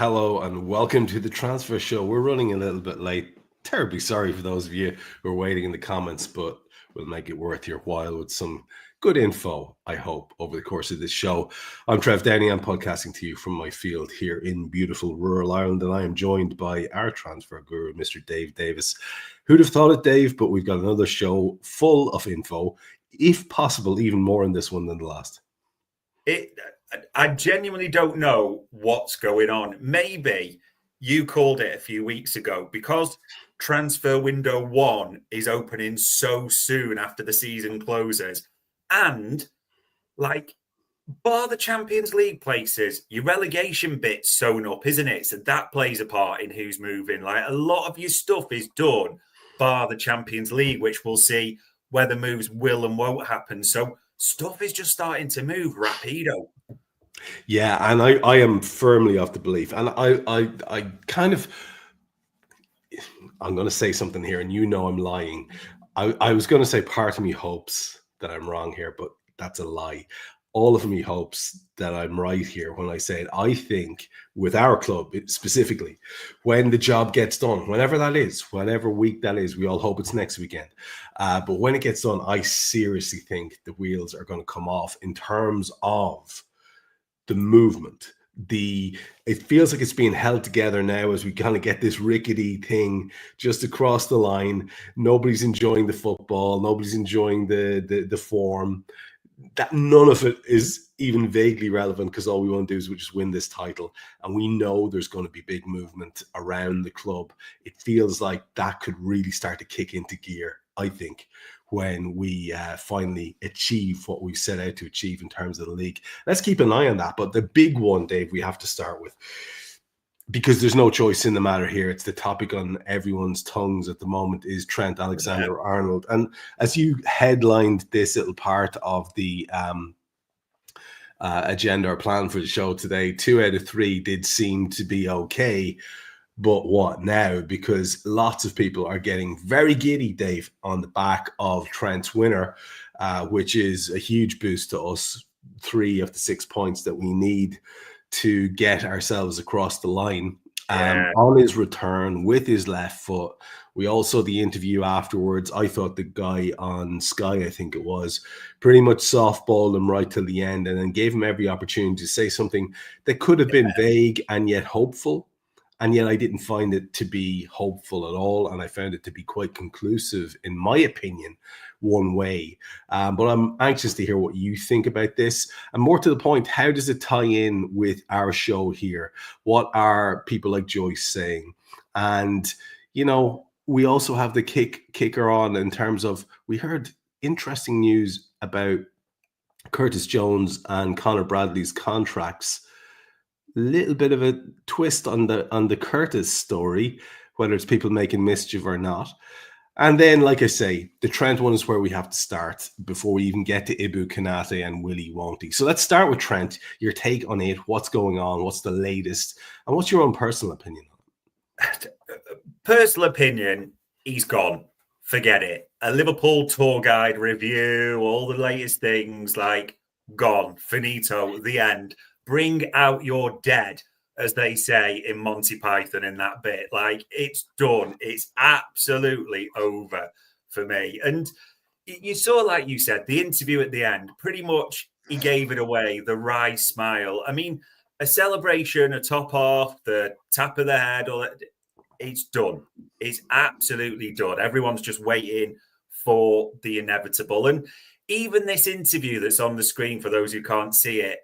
Hello and welcome to the transfer show. We're running a little bit late. Terribly sorry for those of you who are waiting in the comments, but we'll make it worth your while with some good info, I hope, over the course of this show. I'm Trev Downey. I'm podcasting to you from my field here in beautiful rural Ireland, and I am joined by our transfer guru, Mr. Dave Davis. Who'd have thought it, Dave? But we've got another show full of info, if possible, even more in this one than the last. I genuinely don't know what's going on. Maybe you called it a few weeks ago because transfer window 1 is opening so soon after the season closes. And bar the Champions League places, your relegation bit's sewn up, isn't it? So that plays a part in who's moving. A lot of your stuff is done, bar the Champions League, which we'll see whether moves will and won't happen. So stuff is just starting to move rapido. Yeah, and I am firmly of the belief, and I kind of, I'm going to say something here, and I'm lying. I was going to say part of me hopes that I'm wrong here, but that's a lie. All of me hopes that I'm right here when I say it. I think with our club specifically, when the job gets done, whenever that is, whatever week that is, we all hope it's next weekend. But when it gets done, I seriously think the wheels are going to come off in terms of the movement. It feels like it's being held together now as we kind of get this rickety thing just across the line. Nobody's enjoying the football. Nobody's enjoying the form. That none of it is even vaguely relevant because all we want to do is we just win this title. And we know there's going to be big movement around the club. It feels like that could really start to kick into gear, I think, when we finally achieve what we've set out to achieve in terms of the league. Let's keep an eye on that. But the big one, Dave, we have to start with, because there's no choice in the matter here. It's the topic on everyone's tongues at the moment, is Trent Alexander-Arnold. And as you headlined this little part of the agenda or plan for the show today, 2 out of 3 did seem to be okay. But what now? Because lots of people are getting very giddy, Dave, on the back of Trent's winner, which is a huge boost to us. 3 of the 6 points that we need to get ourselves across the line. On his return with his left foot. We also, the interview afterwards, I thought the guy on Sky, I think it was, pretty much softballed him right till the end and then gave him every opportunity to say something that could have been vague and yet hopeful. And yet I didn't find it to be hopeful at all. And I found it to be quite conclusive, in my opinion, one way. But I'm anxious to hear what you think about this. And more to the point, how does it tie in with our show here? What are people like Joyce saying? And, we also have the kicker on in terms of, we heard interesting news about Curtis Jones and Connor Bradley's contracts. Little bit of a twist on the Curtis story, whether it's people making mischief or not. And then, like I say, the Trent one is where we have to start before we even get to Ibu Kanate and Willie Won't. So let's start with Trent. Your take on it. What's going on? What's the latest? And what's your own personal opinion on it? Personal opinion, he's gone. Forget it. A Liverpool tour guide review, all the latest things, gone. Finito, the end. Bring out your dead, as they say in Monty Python in that bit. It's done. It's absolutely over for me. And you saw, like you said, the interview at the end, pretty much he gave it away, the wry smile. I mean, a celebration, a top off, the tap of the head, all that. It's done. It's absolutely done. Everyone's just waiting for the inevitable. And even this interview that's on the screen, for those who can't see it,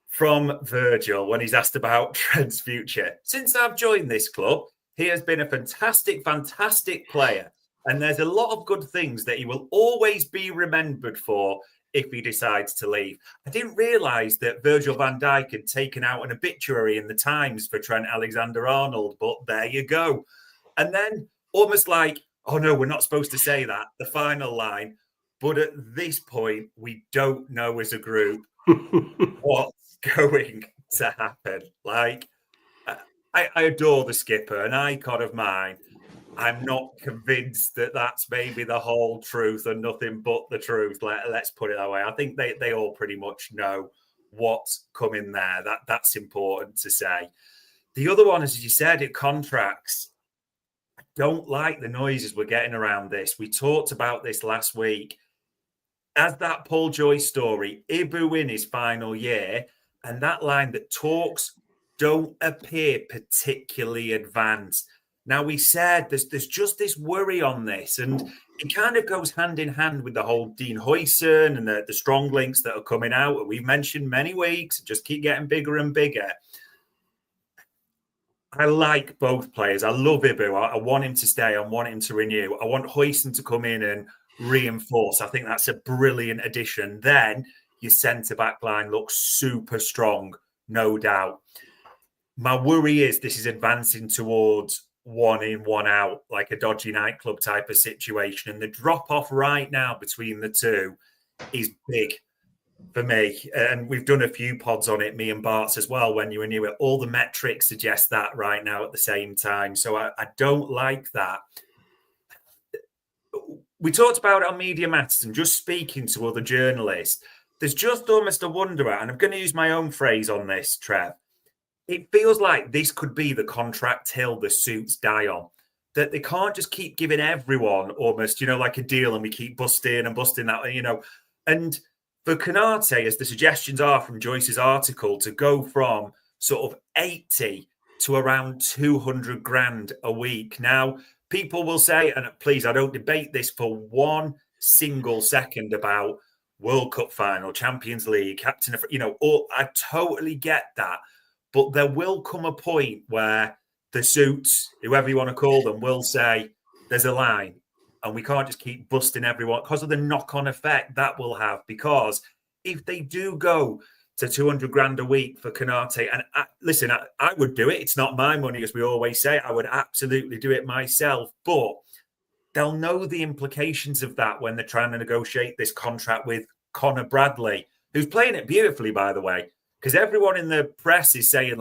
from Virgil, when he's asked about Trent's future. Since I've joined this club, he has been a fantastic, fantastic player. And there's a lot of good things that he will always be remembered for if he decides to leave. I didn't realise that Virgil van Dijk had taken out an obituary in the Times for Trent Alexander-Arnold, but there you go. And then almost like, oh no, we're not supposed to say that, the final line. But at this point, we don't know as a group what's going to happen. I adore the skipper, an icon of mine. I'm not convinced that that's maybe the whole truth and nothing but the truth. Let's put it that way. I think they all pretty much know what's coming there. That's important to say. The other one, as you said, it contracts. I don't like the noises we're getting around this. We talked about this last week. As that Paul Joyce story, Ibu in his final year, and that line that talks don't appear particularly advanced. Now, we said there's just this worry on this, and it kind of goes hand in hand with the whole Dean Huijsen and the strong links that are coming out. We've mentioned many weeks, just keep getting bigger and bigger. I like both players. I love Ibu. I want him to stay. I want him to renew. I want Huijsen to come in and reinforce. I think that's a brilliant addition. Then your centre-back line looks super strong, no doubt. My worry is this is advancing towards one in, one out, like a dodgy nightclub type of situation. And the drop-off right now between the two is big for me. And we've done a few pods on it, me and Bart's as well, when you renew it. All the metrics suggest that right now at the same time. So I don't like that. We talked about it on Media Matters and just speaking to other journalists. There's just almost a wonder, and I'm going to use my own phrase on this, Trev. It feels like this could be the contract hill the suits die on. That they can't just keep giving everyone almost, like a deal and we keep busting that, And for Konate, as the suggestions are from Joyce's article, to go from sort of 80 to around 200 grand a week. Now, people will say, and please, I don't debate this for one single second about World Cup final, Champions League, captain of, I totally get that. But there will come a point where the suits, whoever you want to call them, will say there's a line and we can't just keep busting everyone because of the knock-on effect that will have. Because if they do go to 200 grand a week for Konate, and I would do it. It's not my money, as we always say. I would absolutely do it myself. But they'll know the implications of that when they're trying to negotiate this contract with Connor Bradley, who's playing it beautifully, by the way. Because everyone in the press is saying,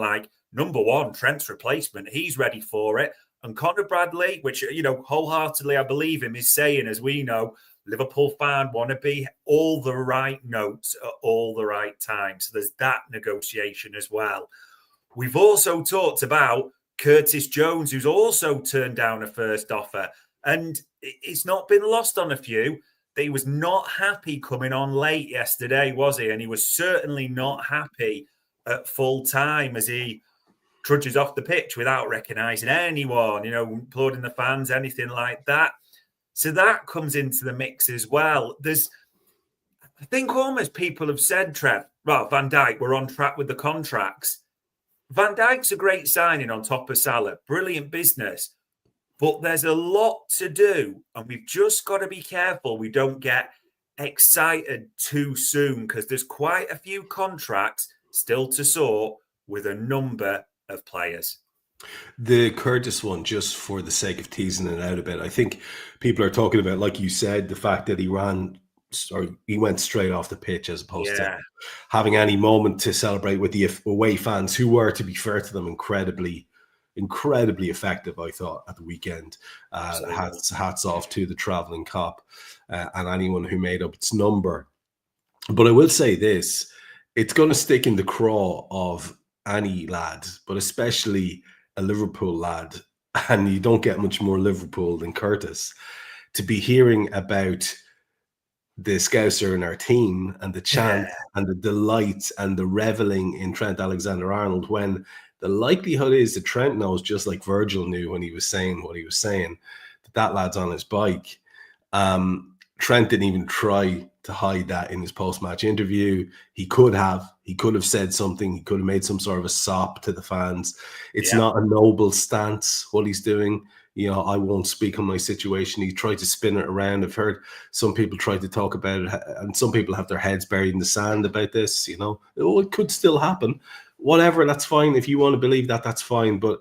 number one, Trent's replacement, he's ready for it. And Connor Bradley, which, wholeheartedly I believe him, is saying, as we know, Liverpool fan, want to be all the right notes at all the right times. So there's that negotiation as well. We've also talked about Curtis Jones, who's also turned down a first offer. And it's not been lost on a few. He was not happy coming on late yesterday, was he? And he was certainly not happy at full time as he trudges off the pitch without recognising anyone, applauding the fans, anything like that. So that comes into the mix as well. I think almost people have said, Trev, well, Van Dijk, we're on track with the contracts. Van Dijk's a great signing on top of Salah. Brilliant business. But there's a lot to do, and we've just got to be careful we don't get excited too soon because there's quite a few contracts still to sort with a number of players. The Curtis one, just for the sake of teasing it out a bit, I think people are talking about, like you said, the fact that he went straight off the pitch as opposed to having any moment to celebrate with the away fans, who were, to be fair to them, incredibly effective, I thought, at the weekend. Hats off to the travelling cop and anyone who made up its number. But I will say this, it's going to stick in the craw of any lad, but especially a Liverpool lad, and you don't get much more Liverpool than Curtis, to be hearing about the Scouser in our team and the chant and the delight and the reveling in Trent Alexander-Arnold, when the likelihood is that Trent knows, just like Virgil knew when he was saying what he was saying, that lad's on his bike. Trent didn't even try to hide that in his post-match interview. He could have said something. He could have made some sort of a sop to the fans. It's not a noble stance, what he's doing. I won't speak on my situation. He tried to spin it around. I've heard some people try to talk about it, and some people have their heads buried in the sand about this. It could still happen. Whatever, that's fine. If you want to believe that, that's fine. But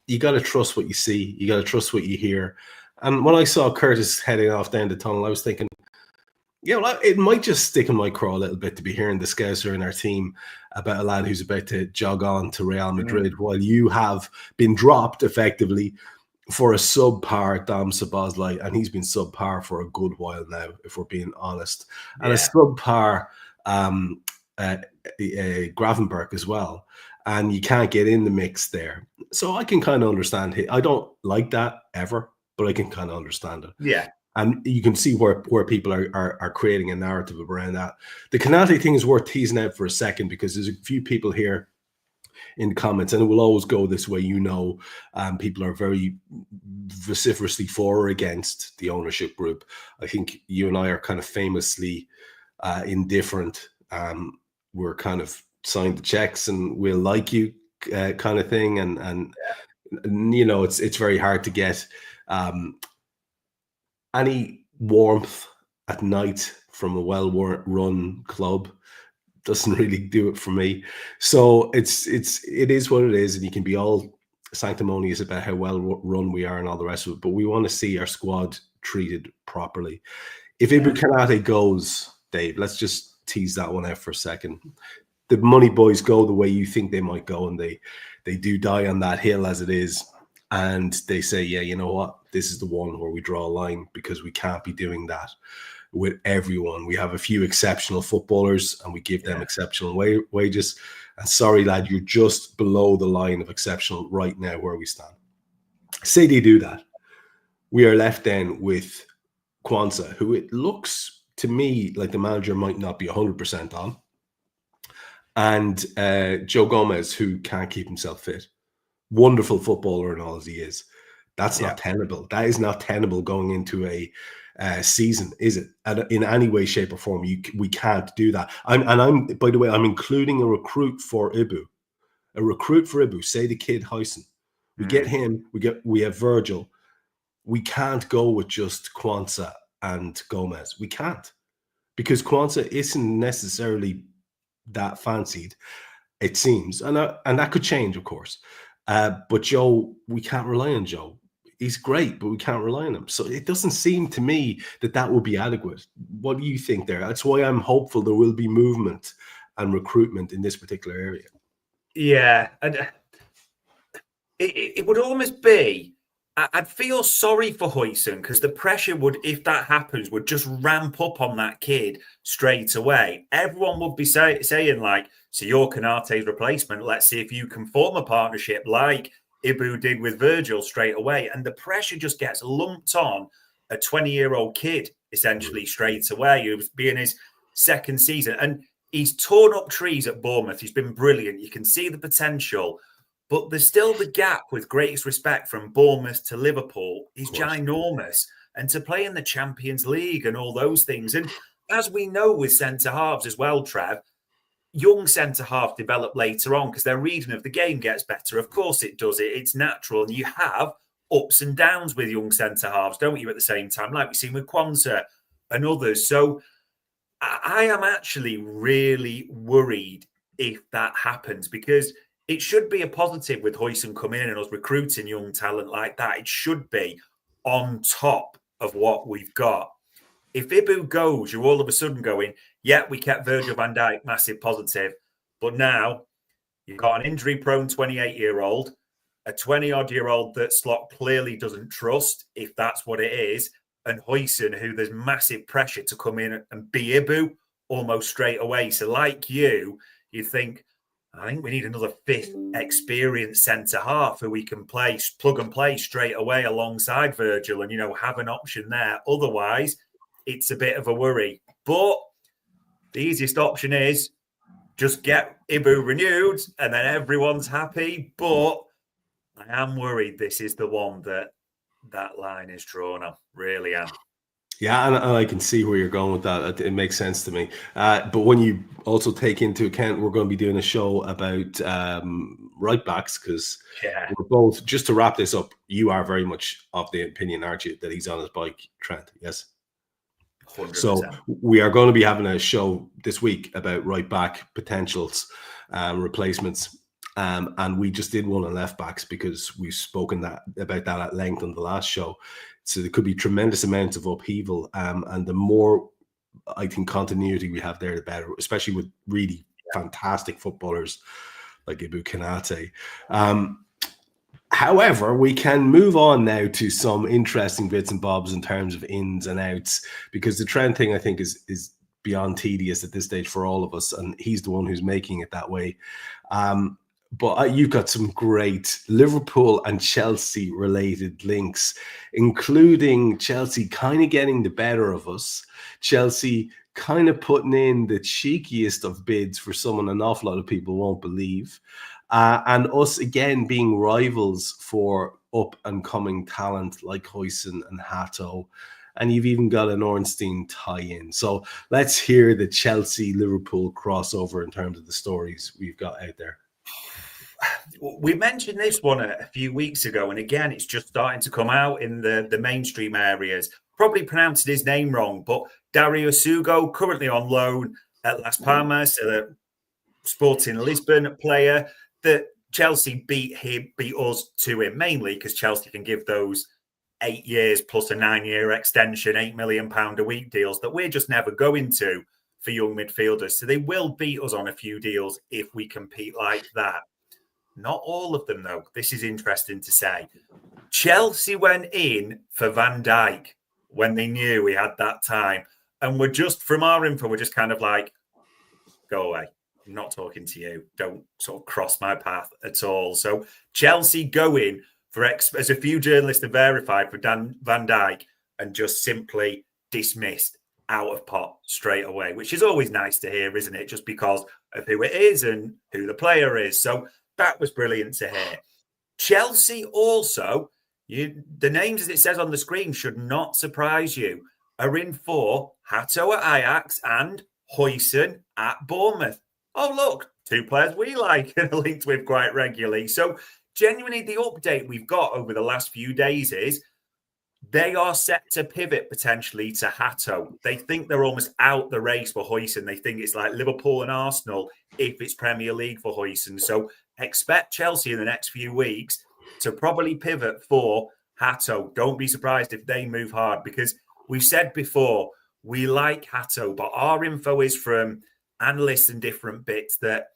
you got to trust what you see. You got to trust what you hear. And when I saw Curtis heading off down the tunnel, I was thinking, it might just stick in my craw a little bit to be hearing the Scouser in our team about a lad who's about to jog on to Real Madrid while you have been dropped effectively for a subpar Dam Szoboszlai, and he's been subpar for a good while now, if we're being honest. And a subpar Gravenberch as well. and you can't get in the mix there. So I can kind of understand it. I don't like that ever, but I can kind of understand it. Yeah. And you can see where people are creating a narrative around that. The Konate thing is worth teasing out for a second, because there's a few people here in the comments, and it will always go this way, people are very vociferously for or against the ownership group. I think you and I are kind of famously indifferent. We're kind of signed the checks and we'll like you kind of thing, and it's very hard to get any warmth at night from a well-run club. Doesn't really do it for me. So it is what it is, and you can be all sanctimonious about how well run we are and all the rest of it, but we want to see our squad treated properly. If Ibu Konate goes, Dave, let's just tease that one out for a second. The money boys go the way you think they might go, and they do die on that hill as it is, and they say, yeah, you know what, this is the one where we draw a line, because we can't be doing that with everyone. We have a few exceptional footballers and we give them exceptional wages. And sorry, lad, you're just below the line of exceptional right now where we stand. Say they do that, we are left then with Kwanzaa, who it looks to me like the manager might not be 100% on, and Joe Gomez, who can't keep himself fit. Wonderful footballer and all as he is. That's not tenable. That is not tenable going into a season, is it? In any way, shape, or form, we can't do that. I'm by the way, I'm including a recruit for Ibu. A recruit for Ibu. Say the kid Huijsen. We get him. We have Virgil. We can't go with just Kwanzaa and Gomez. We can't, because Kwanzaa isn't necessarily that fancied, it seems, and that could change, of course. But Joe, we can't rely on Joe. He's great, but we can't rely on him. So it doesn't seem to me that will be adequate. What do you think there? That's why I'm hopeful there will be movement and recruitment in this particular area. Yeah. And it would almost be, I'd feel sorry for Huijsen, because the pressure would, if that happens, would just ramp up on that kid straight away. Everyone would be saying like, so you're Konate's replacement. Let's see if you can form a partnership like Ibu did with Virgil straight away. And the pressure just gets lumped on a 20-year-old kid, essentially, straight away, who's being his second season. And he's torn up trees at Bournemouth. He's been brilliant. You can see the potential. But there's still the gap, with greatest respect, from Bournemouth to Liverpool is ginormous. And to play in the Champions League and all those things. And as we know with centre-halves as well, Trev, young centre-half develop later on because their reading of the game gets better. Of course it does. It's natural. And you have ups and downs with young centre-halves, don't you, at the same time, like we've seen with Kwanzaa and others. So I am actually really worried if that happens, because it should be a positive with Huijsen coming in and us recruiting young talent like that. It should be on top of what we've got. If Ibu goes, you're all of a sudden going, yeah, we kept Virgil van Dijk, massive positive. But now you've got an injury-prone 28-year-old, a 20-odd-year-old that Slot clearly doesn't trust, if that's what it is, and Huijsen, who there's massive pressure to come in and be Ibu almost straight away. So like you think, I think we need another fifth experienced centre-half who we can plug and play straight away alongside Virgil and, have an option there. Otherwise, it's a bit of a worry. But the easiest option is just get Ibu renewed and then everyone's happy. But I am worried this is the one that line is drawn. I really am. Yeah, and I can see where you're going with that. It makes sense to me. But when you also take into account, we're going to be doing a show about right backs, because we're both, just to wrap this up, you are very much of the opinion, aren't you, that he's on his bike, Trent? Yes. 100%. So we are going to be having a show this week about right back potentials, replacements. And we just did one on left backs because we've spoken about that at length on the last show. So there could be tremendous amounts of upheaval. And the more, I think, continuity we have there, the better, especially with really fantastic footballers like Ibu Konate. However, we can move on now to some interesting bits and bobs in terms of ins and outs, because the Trent thing, I think, is beyond tedious at this stage for all of us. And he's the one who's making it that way. but you've got some great Liverpool and Chelsea related links, including Chelsea kind of getting the better of us. Chelsea kind of putting in the cheekiest of bids for someone an awful lot of people won't believe. And us again being rivals for up and coming talent like Huijsen and Hato. And you've even got an Ornstein tie-in. So let's hear the Chelsea-Liverpool crossover in terms of the stories we've got out there. We mentioned this one a few weeks ago, and again, it's just starting to come out in the mainstream areas. Probably pronounced his name wrong, but Dario Sugo, currently on loan at Las Palmas, Sporting Lisbon player, that Chelsea beat us to him, mainly because Chelsea can give those 8 years plus a 9-year extension, £8 million a week deals that we're just never going to for young midfielders. So they will beat us on a few deals if we compete like that. Not all of them, though. This is interesting to say. Chelsea went in for Van Dijk when they knew we had that time. And we're just, from our info, we're just kind of like, go away. I'm not talking to you. Don't sort of cross my path at all. So Chelsea go in for, as a few journalists have verified, for Van Dijk and just simply dismissed out of pot straight away, which is always nice to hear, isn't it? Just because of who it is and who the player is. So that was brilliant to hear. Chelsea also, the names, as it says on the screen, should not surprise you, are in for Hato at Ajax and Huijsen at Bournemouth. Oh, look, two players we like and are linked with quite regularly. So genuinely, the update we've got over the last few days is they are set to pivot potentially to Hato. They think they're almost out the race for Huijsen. They think it's like Liverpool and Arsenal if it's Premier League for Huijsen. So expect Chelsea in the next few weeks to probably pivot for Hato. Don't be surprised if they move hard, because we've said before, we like Hato, but our info is from analysts and different bits that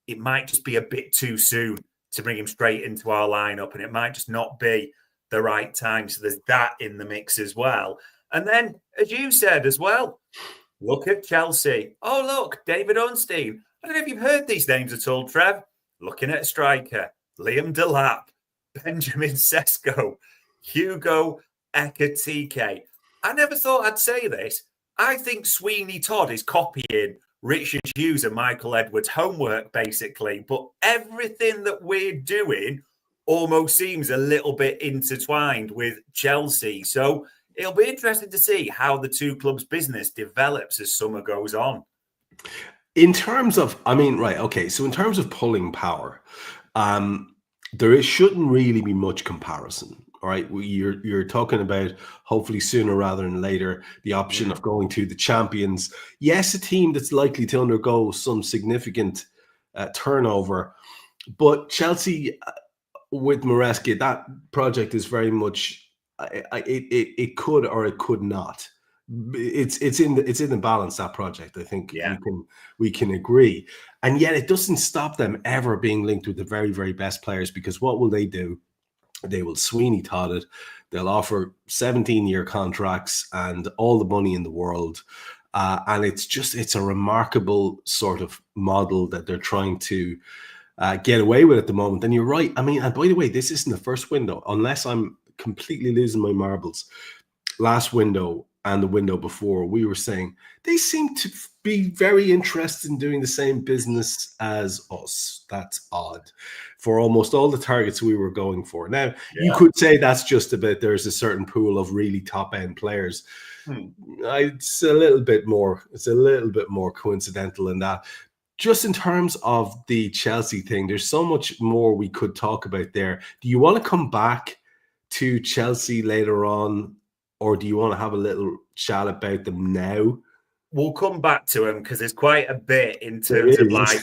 it might just be a bit too soon to bring him straight into our lineup, and it might just not be the right time. So there's that in the mix as well. And then, as you said as well, look at Chelsea. Oh, look, David Ornstein. I don't know if you've heard these names at all, Trev. Looking at a striker, Liam Delap, Benjamin Sesko, Hugo Ekitike. I never thought I'd say this. I think Sweeney Todd is copying Richard Hughes and Michael Edwards' homework, basically. But everything that we're doing almost seems a little bit intertwined with Chelsea. So it'll be interesting to see how the two clubs' business develops as summer goes on. In terms of, so in terms of pulling power, shouldn't really be much comparison. All right, you're talking about hopefully sooner rather than later the option of going to the champions. Yes, a team that's likely to undergo some significant turnover, but Chelsea with Maresca, that project is very much it could or it could not. It's in the balance, that project. I think we can agree, and yet it doesn't stop them ever being linked with the very, very best players, because what will they do? They will Sweeney Todd it. They'll offer 17-year contracts and all the money in the world. And it's a remarkable sort of model that they're trying to get away with at the moment. And you're right. And by the way, this isn't the first window, unless I'm completely losing my marbles. Last window and the window before, we were saying they seem to be very interested in doing the same business as us. That's odd. For almost all the targets we were going for. Now, you could say that's just about there's a certain pool of really top-end players. It's a little bit more coincidental in that. Just in terms of the Chelsea thing, there's so much more we could talk about there. Do you want to come back to Chelsea later on, or do you want to have a little chat about them now? We'll come back to them because there's quite a bit in terms of like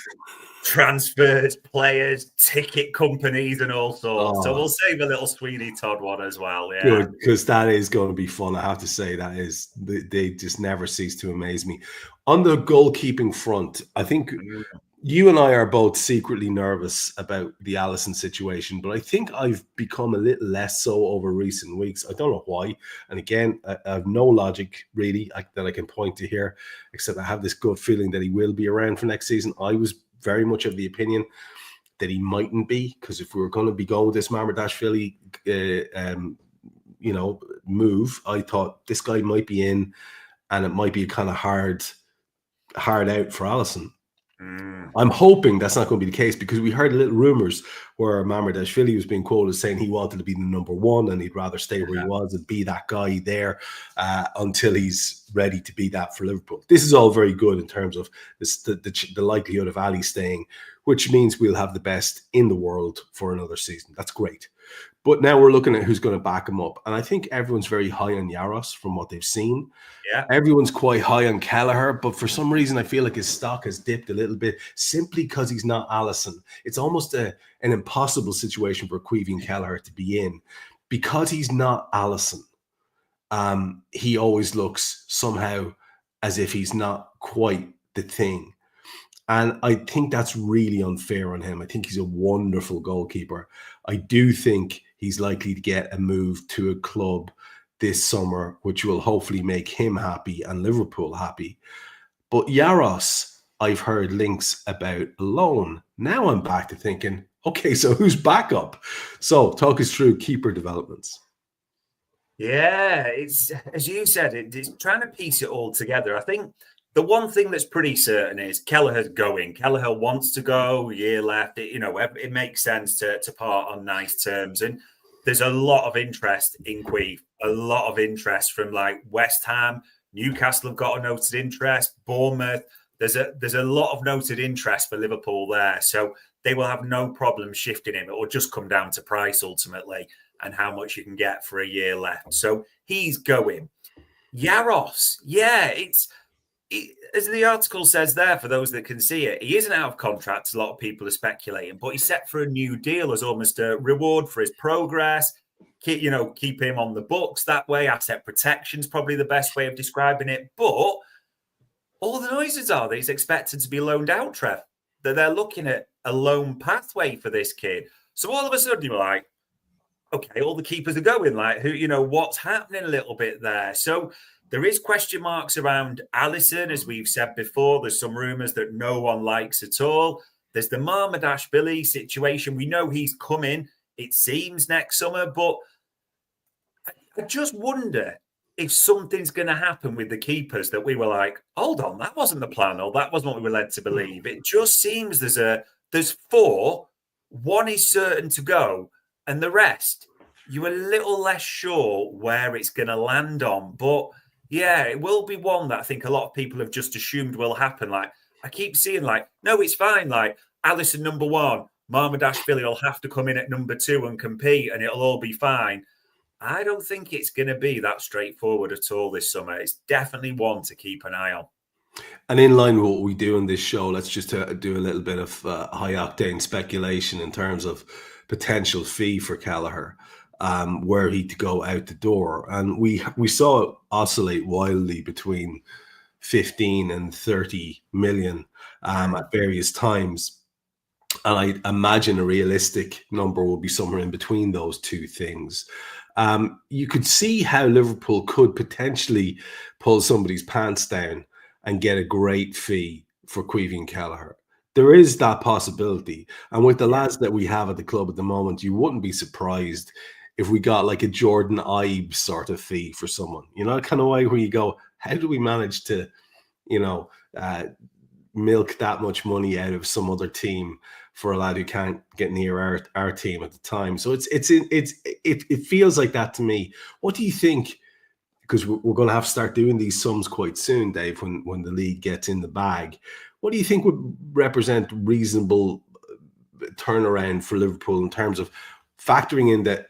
transfers, players, ticket companies, and all sorts. So we'll save a little Sweeney Todd one as well. Yeah, good, because that is going to be fun. I have to say, they just never cease to amaze me. On the goalkeeping front, I think you and I are both secretly nervous about the Alisson situation, but I think I've become a little less so over recent weeks. I don't know why. And again, I have no logic really that I can point to here, except I have this gut feeling that he will be around for next season. I was very much of the opinion that he mightn't be, because if we were going to be going with this Mamardashvili, move, I thought this guy might be in, and it might be a kind of hard out for Alisson. I'm hoping that's not going to be the case, because we heard little rumours where Mamardashvili was being quoted saying he wanted to be the number one and he'd rather stay where he was and be that guy there until he's ready to be that for Liverpool. This is all very good in terms of the likelihood of Ali staying, which means we'll have the best in the world for another season. That's great. But now we're looking at who's going to back him up. And I think everyone's very high on Yaros from what they've seen. Yeah. Everyone's quite high on Kelleher, but for some reason I feel like his stock has dipped a little bit simply because he's not Alisson. It's almost an impossible situation for Caoimhín Kelleher to be in because he's not Alisson. He always looks somehow as if he's not quite the thing. And I think that's really unfair on him. I think he's a wonderful goalkeeper. I do think he's likely to get a move to a club this summer, which will hopefully make him happy and Liverpool happy. But Yaros, I've heard links about loan. Now I'm back to thinking, okay, so who's backup? So talk us through keeper developments. Yeah, it's, as you said, it's trying to piece it all together. I think the one thing that's pretty certain is Kelleher's going. Kelleher wants to go, year left. It makes sense to part on nice terms. And there's a lot of interest in Caoimhín, a lot of interest from like West Ham, Newcastle have got a noted interest, Bournemouth. There's a lot of noted interest for Liverpool there. So they will have no problem shifting him. It will just come down to price ultimately and how much you can get for a year left. So he's going. Yaros, yeah, as the article says there, for those that can see it, he isn't out of contract. A lot of people are speculating, but he's set for a new deal as almost a reward for his progress. Keep him on the books that way. Asset protection is probably the best way of describing it. But all the noises are that he's expected to be loaned out, Trev. That they're looking at a loan pathway for this kid. So all of a sudden you're like, okay, all the keepers are going. Like, what's happening a little bit there? So there is question marks around Alisson, as we've said before. There's some rumours that no one likes at all. There's the Mamardashvili situation. We know he's coming, it seems, next summer. But I just wonder if something's going to happen with the keepers that we were like, hold on, that wasn't the plan, or that wasn't what we were led to believe. It just seems there's four. One is certain to go, and the rest, you're a little less sure where it's going to land on. But yeah, it will be one that I think a lot of people have just assumed will happen. Like, I keep seeing no, it's fine. Like, Alisson number one, Mamardashvili will have to come in at number two and compete and it'll all be fine. I don't think it's going to be that straightforward at all this summer. It's definitely one to keep an eye on. And in line with what we do in this show, let's just do a little bit of high-octane speculation in terms of potential fee for Kelleher. Were he to go out the door. And we saw it oscillate wildly between 15 and 30 million at various times. And I imagine a realistic number will be somewhere in between those two things. You could see how Liverpool could potentially pull somebody's pants down and get a great fee for Caoimhín Kelleher. There is that possibility. And with the lads that we have at the club at the moment, you wouldn't be surprised if we got like a Jordan Ibe sort of fee for someone, kind of way where you go, how do we manage to, milk that much money out of some other team for a lad who can't get near our team at the time? So it feels like that to me. What do you think? Because we're going to have to start doing these sums quite soon, Dave, when the league gets in the bag. What do you think would represent reasonable turnaround for Liverpool in terms of factoring in that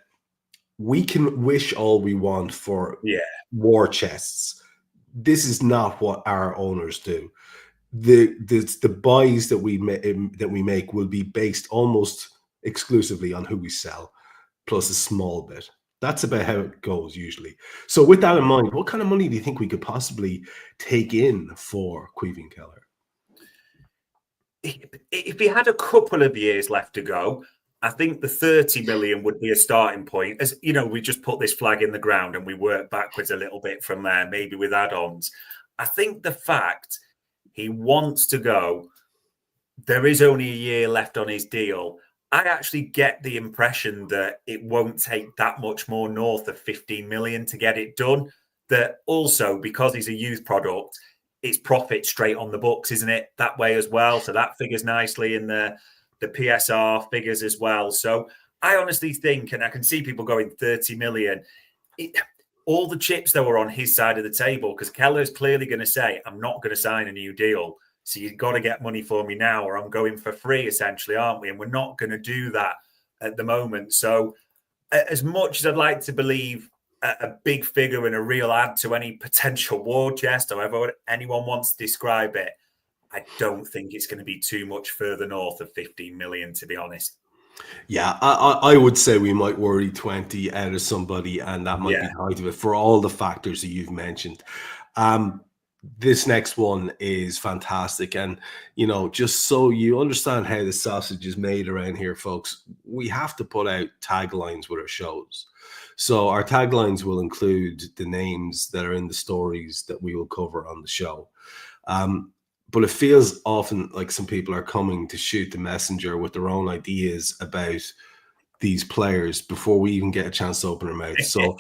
we can wish all we want for war chests? This is not what our owners do. The buys that we make will be based almost exclusively on who we sell, plus a small bit. That's about how it goes usually. So with that in mind, what kind of money do you think we could possibly take in for Caoimhín Kelleher? If he had a couple of years left to go, I think the 30 million would be a starting point. As we just put this flag in the ground and we work backwards a little bit from there, maybe with add-ons. I think the fact he wants to go there is only a year left on his deal. I actually get the impression that it won't take that much more north of 15 million to get it done. That also, because he's a youth product, it's profit straight on the books, isn't it? That way as well. So that figures nicely in the PSR figures as well. So I honestly think, and I can see people going 30 million. All the chips that were on his side of the table, because Keller's clearly going to say, I'm not going to sign a new deal. So you've got to get money for me now, or I'm going for free, essentially, aren't we? And we're not going to do that at the moment. So as much as I'd like to believe a big figure and a real add to any potential war chest, however anyone wants to describe it, I don't think it's going to be too much further north of 15 million, to be honest. Yeah, I would say we might worry 20 out of somebody, and that might be height of it for all the factors that you've mentioned. This next one is fantastic. And, just so you understand how the sausage is made around here, folks, we have to put out taglines with our shows. So our taglines will include the names that are in the stories that we will cover on the show. But it feels often like some people are coming to shoot the messenger with their own ideas about these players before we even get a chance to open our mouth. So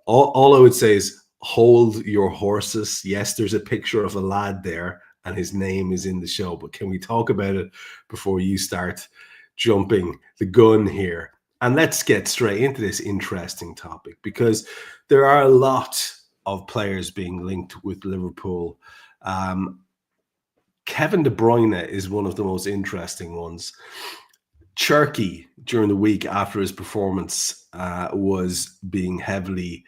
all I would say is hold your horses. Yes, there's a picture of a lad there and his name is in the show, but can we talk about it before you start jumping the gun here? And let's get straight into this interesting topic, because there are a lot of players being linked with Liverpool. Kevin De Bruyne is one of the most interesting ones. Cherki, during the week after his performance, was being heavily,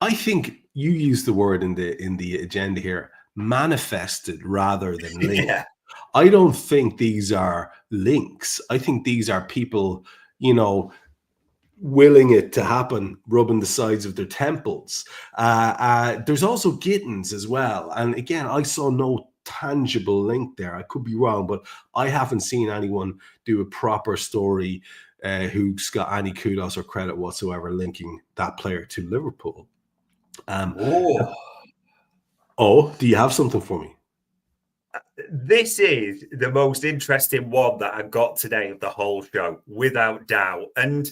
I think you used the word in the agenda here, manifested rather than linked. Yeah. I don't think these are links. I think these are people, willing it to happen, rubbing the sides of their temples. There's also Gittins as well. And again, I saw no tangible link there. I could be wrong, but I haven't seen anyone do a proper story who's got any kudos or credit whatsoever linking that player to Liverpool. Do you have something for me? This is the most interesting one that I got today of the whole show, without doubt. And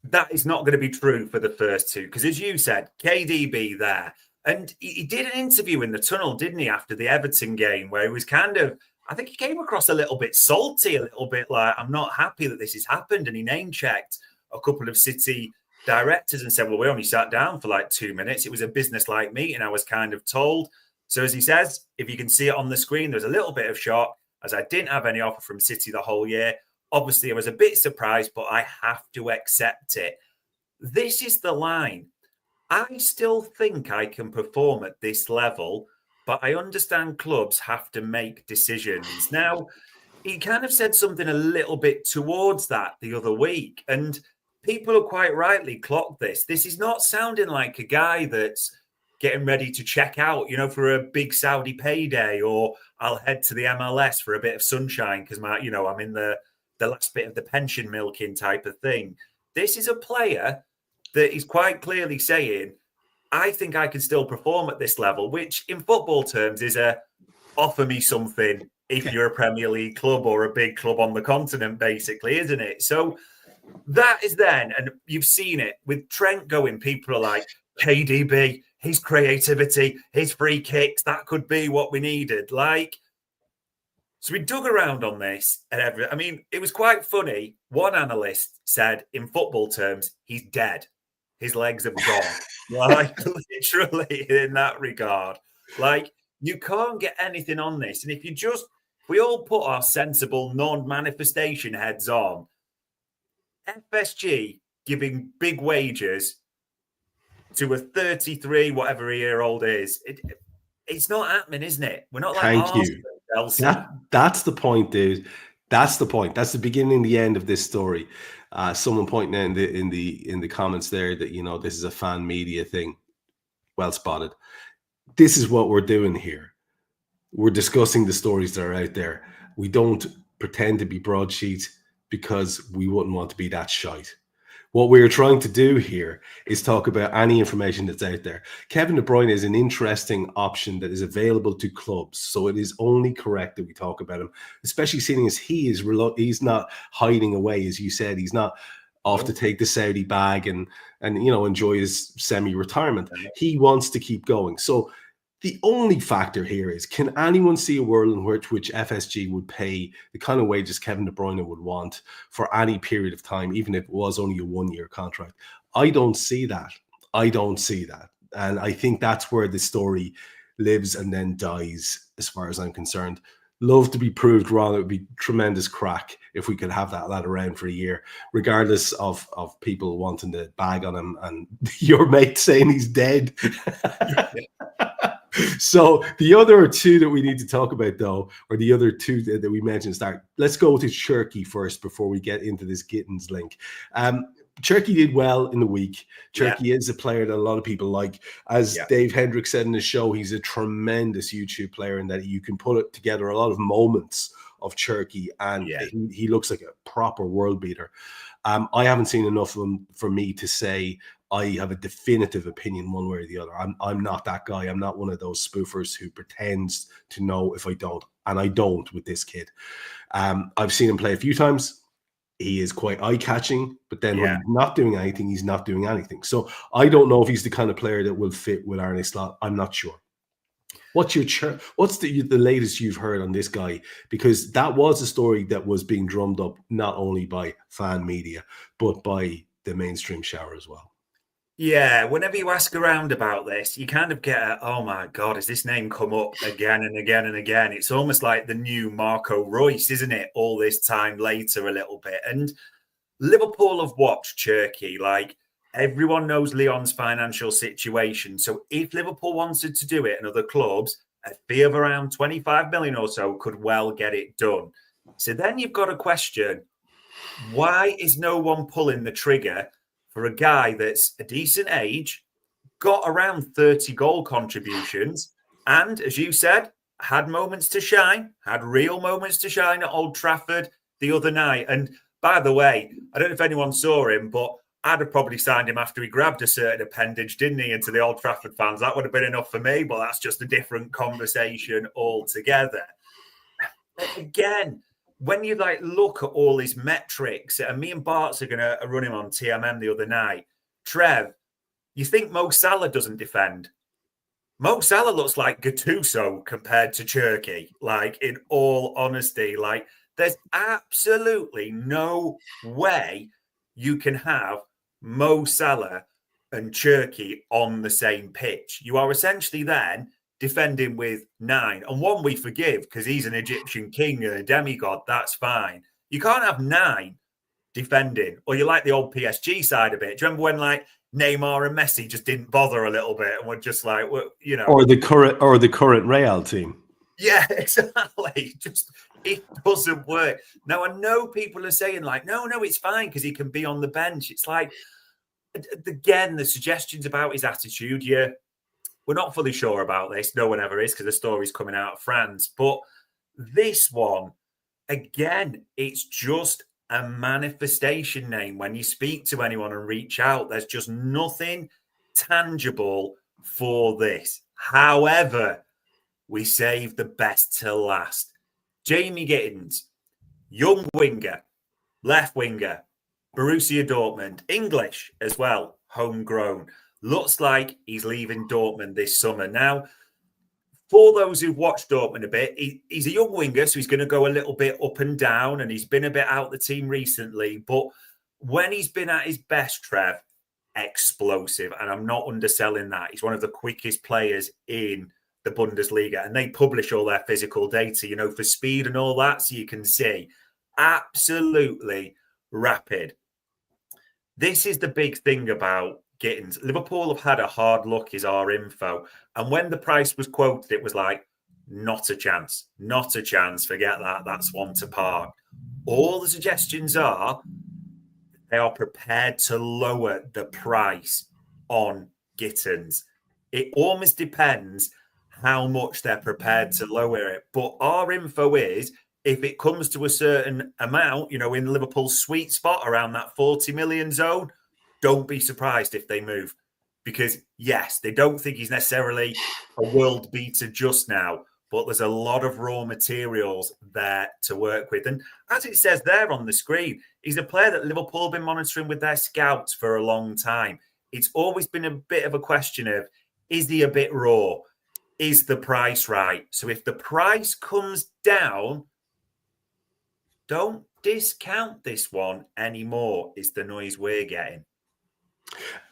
that is not going to be true for the first two, because as you said, KDB there. And he did an interview in the tunnel, didn't he, after the Everton game, where he was I think he came across a little bit salty, a little bit like, I'm not happy that this has happened. And he name-checked a couple of City directors and said, well, we only sat down for like 2 minutes. It was a business-like meeting, I was kind of told. So as he says, if you can see it on the screen, there's a little bit of shock, as I didn't have any offer from City the whole year. Obviously, I was a bit surprised, but I have to accept it. This is the line. I still think I can perform at this level, but I understand clubs have to make decisions. Now, he kind of said something a little bit towards that the other week, and people have quite rightly clocked this. This is not sounding like a guy that's getting ready to check out, for a big Saudi payday, or I'll head to the MLS for a bit of sunshine because I'm in the last bit of the pension milking type of thing. This is a player that is quite clearly saying, I think I can still perform at this level, which in football terms is offer me something if you're a Premier League club or a big club on the continent, basically, isn't it? So that is then, and you've seen it with Trent going, people are like, KDB, his creativity, his free kicks, that could be what we needed. So we dug around on this, and it was quite funny. One analyst said, in football terms, he's dead. His legs have gone. Literally in that regard. You can't get anything on this. And if we all put our sensible non-manifestation heads on, FSG giving big wages to a 33, whatever year old is, it's not happening, isn't it? We're not like Thank you. That's the point, dude. That's the point. That's the beginning and the end of this story. Someone pointing out in the comments there that this is a fan media thing. Well spotted. This is what we're doing here. We're discussing the stories that are out there. We don't pretend to be broadsheet because we wouldn't want to be that shite. What we're trying to do here is talk about any information that's out there. Kevin De Bruyne is an interesting option that is available to clubs, so it is only correct that we talk about him, especially seeing as he's not hiding away, as you said. He's not off to take the Saudi bag and enjoy his semi-retirement. He wants to keep going. So the only factor here is, can anyone see a world in which FSG would pay the kind of wages Kevin De Bruyne would want for any period of time, even if it was only a 1-year contract? I don't see that. And I think that's where the story lives and then dies, as far as I'm concerned. Love to be proved wrong. It would be tremendous crack if we could have that lad around for a year, regardless of people wanting to bag on him and your mate saying he's dead. So the other two that we need to talk about, though, or the other two that we mentioned, let's go to Cherki first before we get into this Gittins link. Cherki did well in the week. Cherki is a player that a lot of people like. As Dave Hendricks said in the show, he's a tremendous YouTube player in that you can put together a lot of moments of Cherki, and he looks like a proper world beater. I haven't seen enough of him for me to say I have a definitive opinion one way or the other. I'm not that guy. I'm not one of those spoofers who pretends to know if I don't, and I don't with this kid. I've seen him play a few times. He is quite eye-catching, but then when he's not doing anything, he's not doing anything. So I don't know if he's the kind of player that will fit with Arne Slot. I'm not sure. What's the latest you've heard on this guy? Because that was a story that was being drummed up not only by fan media, but by the mainstream shower as well. Yeah, whenever you ask around about this, you kind of get oh my God, has this name come up again and again and again? It's almost like the new Marco Reus, isn't it? All this time later a little bit. And Liverpool have watched Cherki. Like, everyone knows Leon's financial situation. So if Liverpool wanted to do it and other clubs, a fee of around 25 million or so could well get it done. So then you've got to question, why is no one pulling the trigger for a guy that's a decent age, got around 30 goal contributions, and, as you said, had moments to shine, had real moments to shine at Old Trafford the other night. And by the way, I don't know if anyone saw him, but I'd have probably signed him after he grabbed a certain appendage, didn't he, into the Old Trafford fans. That would have been enough for me, but that's just a different conversation altogether. Again, when you look at all his metrics, and me and Bart's are going to run him on TMM the other night, Trev, you think Mo Salah doesn't defend? Mo Salah looks like Gattuso compared to Cherki, in all honesty. There's absolutely no way you can have Mo Salah and Cherki on the same pitch. You are essentially then defending with 9. And one we forgive because he's an Egyptian king and a demigod. That's fine. You can't have 9 defending, or you like the old PSG side of it. Do you remember when Neymar and Messi just didn't bother a little bit and were just or the current Real team. Yeah, exactly. It doesn't work. Now, I know people are saying no, it's fine because he can be on the bench. It's again, the suggestions about his attitude. Yeah, we're not fully sure about this. No one ever is because the story's coming out of France. But this one, again, it's just a manifestation name. When you speak to anyone and reach out, there's just nothing tangible for this. However, we save the best till last. Jamie Gittins, young winger, left winger, Borussia Dortmund, English as well, homegrown. Looks like he's leaving Dortmund this summer. Now, for those who've watched Dortmund a bit, he's a young winger, so he's going to go a little bit up and down, and he's been a bit out the team recently. But when he's been at his best, Trev, explosive, and I'm not underselling that. He's one of the quickest players in the Bundesliga, and they publish all their physical data, for speed and all that, so you can see absolutely rapid. This is the big thing about Gittins. Liverpool have had a hard look, is our info. And when the price was quoted, it was not a chance. Not a chance. Forget that. That's one to park. All the suggestions are they are prepared to lower the price on Gittins. It almost depends how much they're prepared to lower it. But our info is, if it comes to a certain amount, in Liverpool's sweet spot around that 40 million zone, don't be surprised if they move. Because, yes, they don't think he's necessarily a world beater just now, but there's a lot of raw materials there to work with. And as it says there on the screen, he's a player that Liverpool have been monitoring with their scouts for a long time. It's always been a bit of a question of, is he a bit raw? Is the price right? So if the price comes down, don't discount this one anymore, is the noise we're getting.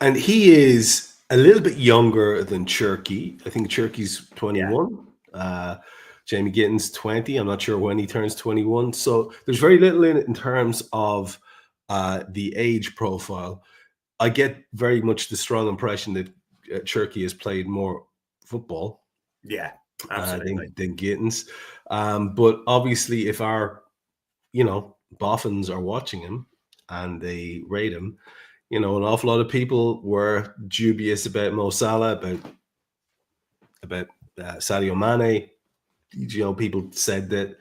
And he is a little bit younger than Cherki. I think Cherki's 21. Yeah. Jamie Gittins 20. I'm not sure when he turns 21. So there's very little in it in terms of the age profile. I get very much the strong impression that Cherki has played more football. Yeah, absolutely. Than Gittins. But obviously, if our, boffins are watching him and they rate him, an awful lot of people were dubious about Mo Salah, about Sadio Mane. People said that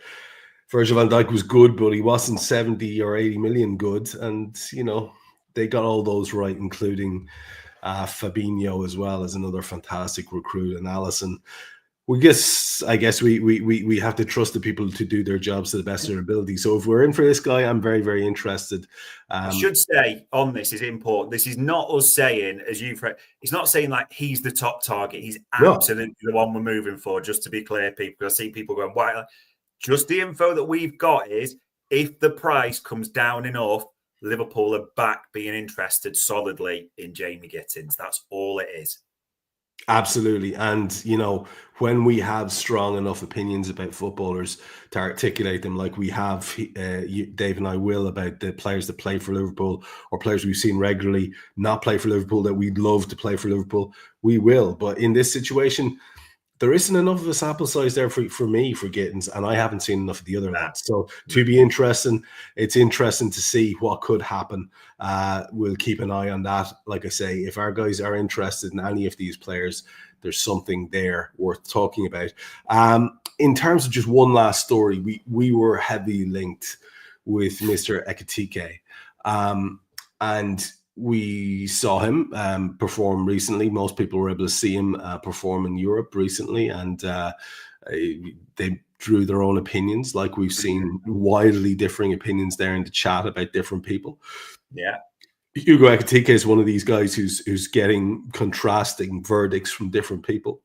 Virgil van Dijk was good, but he wasn't 70 or 80 million good. And, they got all those right, including Fabinho as well as another fantastic recruit, and Alisson. I guess we have to trust the people to do their jobs to the best of their ability. So if we're in for this guy, I'm very, very interested. I should say on this is important. This is not us saying, as you've heard, it's not saying like he's the top target. He's absolutely the one we're moving for, just to be clear, people. I see people going, why? Just the info that we've got is if the price comes down enough, Liverpool are back being interested solidly in Jamie Gittins. That's all it is. Absolutely. And, when we have strong enough opinions about footballers to articulate them like we have, Dave and I will, about the players that play for Liverpool or players we've seen regularly not play for Liverpool that we'd love to play for Liverpool, we will. But in this situation, there isn't enough of a sample size there for me, for Gittins, and I haven't seen enough of the other lads. So to be interesting, it's interesting to see what could happen. We'll keep an eye on that. Like I say, if our guys are interested in any of these players, there's something there worth talking about. In terms of just one last story, we were heavily linked with Mr. Ekitike. And we saw him perform recently. Most people were able to see him perform in Europe recently, and they drew their own opinions. Like we've seen wildly differing opinions there in the chat about different people. Yeah. Hugo Ekitike is one of these guys who's getting contrasting verdicts from different people.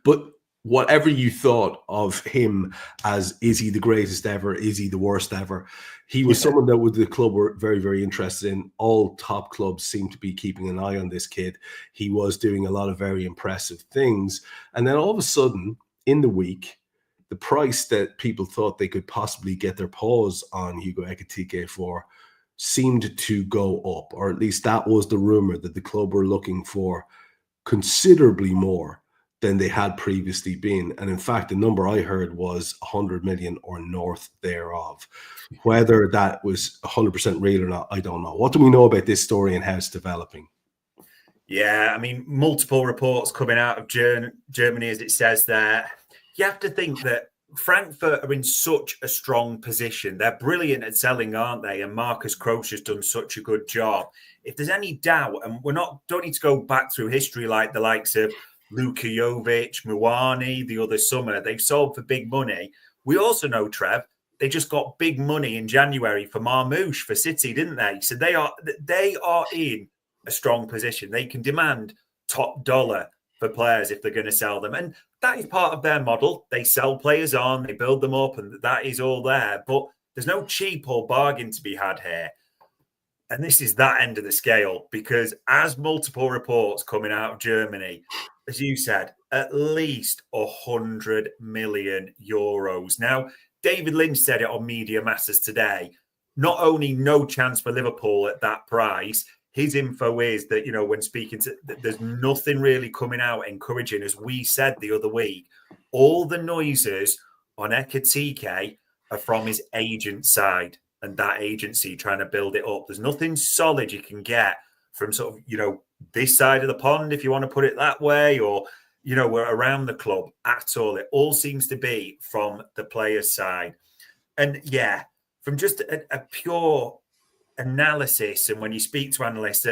But whatever you thought of him as, is he the greatest ever? Is he the worst ever? He was someone that the club were very, very interested in. All top clubs seem to be keeping an eye on this kid. He was doing a lot of very impressive things. And then all of a sudden, in the week, the price that people thought they could possibly get their paws on Hugo Ekitike for seemed to go up, or at least that was the rumor, that the club were looking for considerably more than they had previously been. And in fact, the number I heard was 100 million or north thereof. Whether that was 100% real or not, I don't know. What do we know about this story and how it's developing? Yeah, I mean, multiple reports coming out of Germany, as it says there. You have to think that Frankfurt are in such a strong position. They're brilliant at selling, aren't they? And Marcus Kroos has done such a good job. If there's any doubt, and don't need to go back through history like the likes of Luka Jovic, Muani, the other summer, they've sold for big money. We also know, Trev, they just got big money in January for Marmoush for City, didn't they? So they are in a strong position. They can demand top dollar for players if they're going to sell them. And that is part of their model. They sell players on, they build them up, and that is all there. But there's no cheap or bargain to be had here. And this is that end of the scale, because as multiple reports coming out of Germany, as you said, at least 100 million euros. Now, David Lynch said it on Media Matters today. Not only no chance for Liverpool at that price, his info is that, when speaking to, there's nothing really coming out encouraging. As we said the other week, all the noises on Ekitike are from his agent side and that agency trying to build it up. There's nothing solid you can get from sort of, this side of the pond, if you want to put it that way, or, we're around the club at all. It all seems to be from the player's side. And yeah, from just a pure analysis and when you speak to analysts,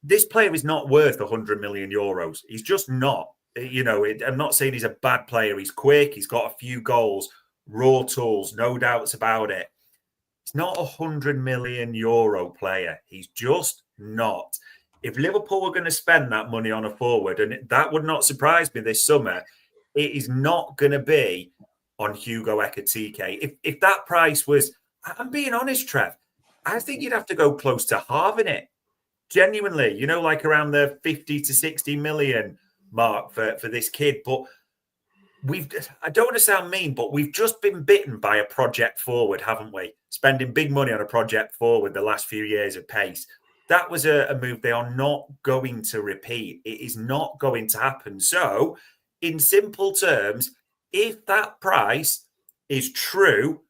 this player is not worth 100 million euros. He's just not. I'm not saying he's a bad player. He's quick. He's got a few goals, raw tools, no doubts about it. He's not 100 million euro player. He's just not. If Liverpool were going to spend that money on a forward, and that would not surprise me this summer, it is not going to be on Hugo Ekitike. If that price was, I'm being honest, Trev, I think you'd have to go close to halving it. Genuinely, like around the 50 to 60 million mark for this kid. But I don't want to sound mean, but we've just been bitten by a project forward, haven't we? Spending big money on a project forward the last few years at pace. That was a move they are not going to repeat. It is not going to happen. So, in simple terms, if that price is true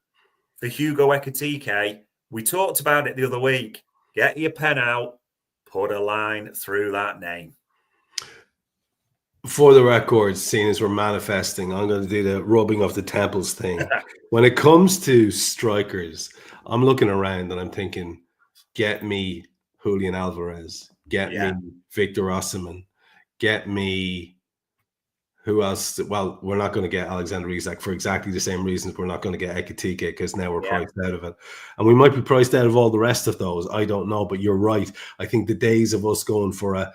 for Hugo Ekitike, we talked about it the other week. Get your pen out, put a line through that name. For the record, seeing as we're manifesting, I'm going to do the rubbing of the temples thing. When it comes to strikers, I'm looking around and I'm thinking, get me Julian Alvarez, get me Victor Osimhen, get me who else? Well, we're not going to get Alexander-Isak for exactly the same reasons we're not going to get Ekitike, because now we're priced out of it. And we might be priced out of all the rest of those. I don't know, but you're right. I think the days of us going for a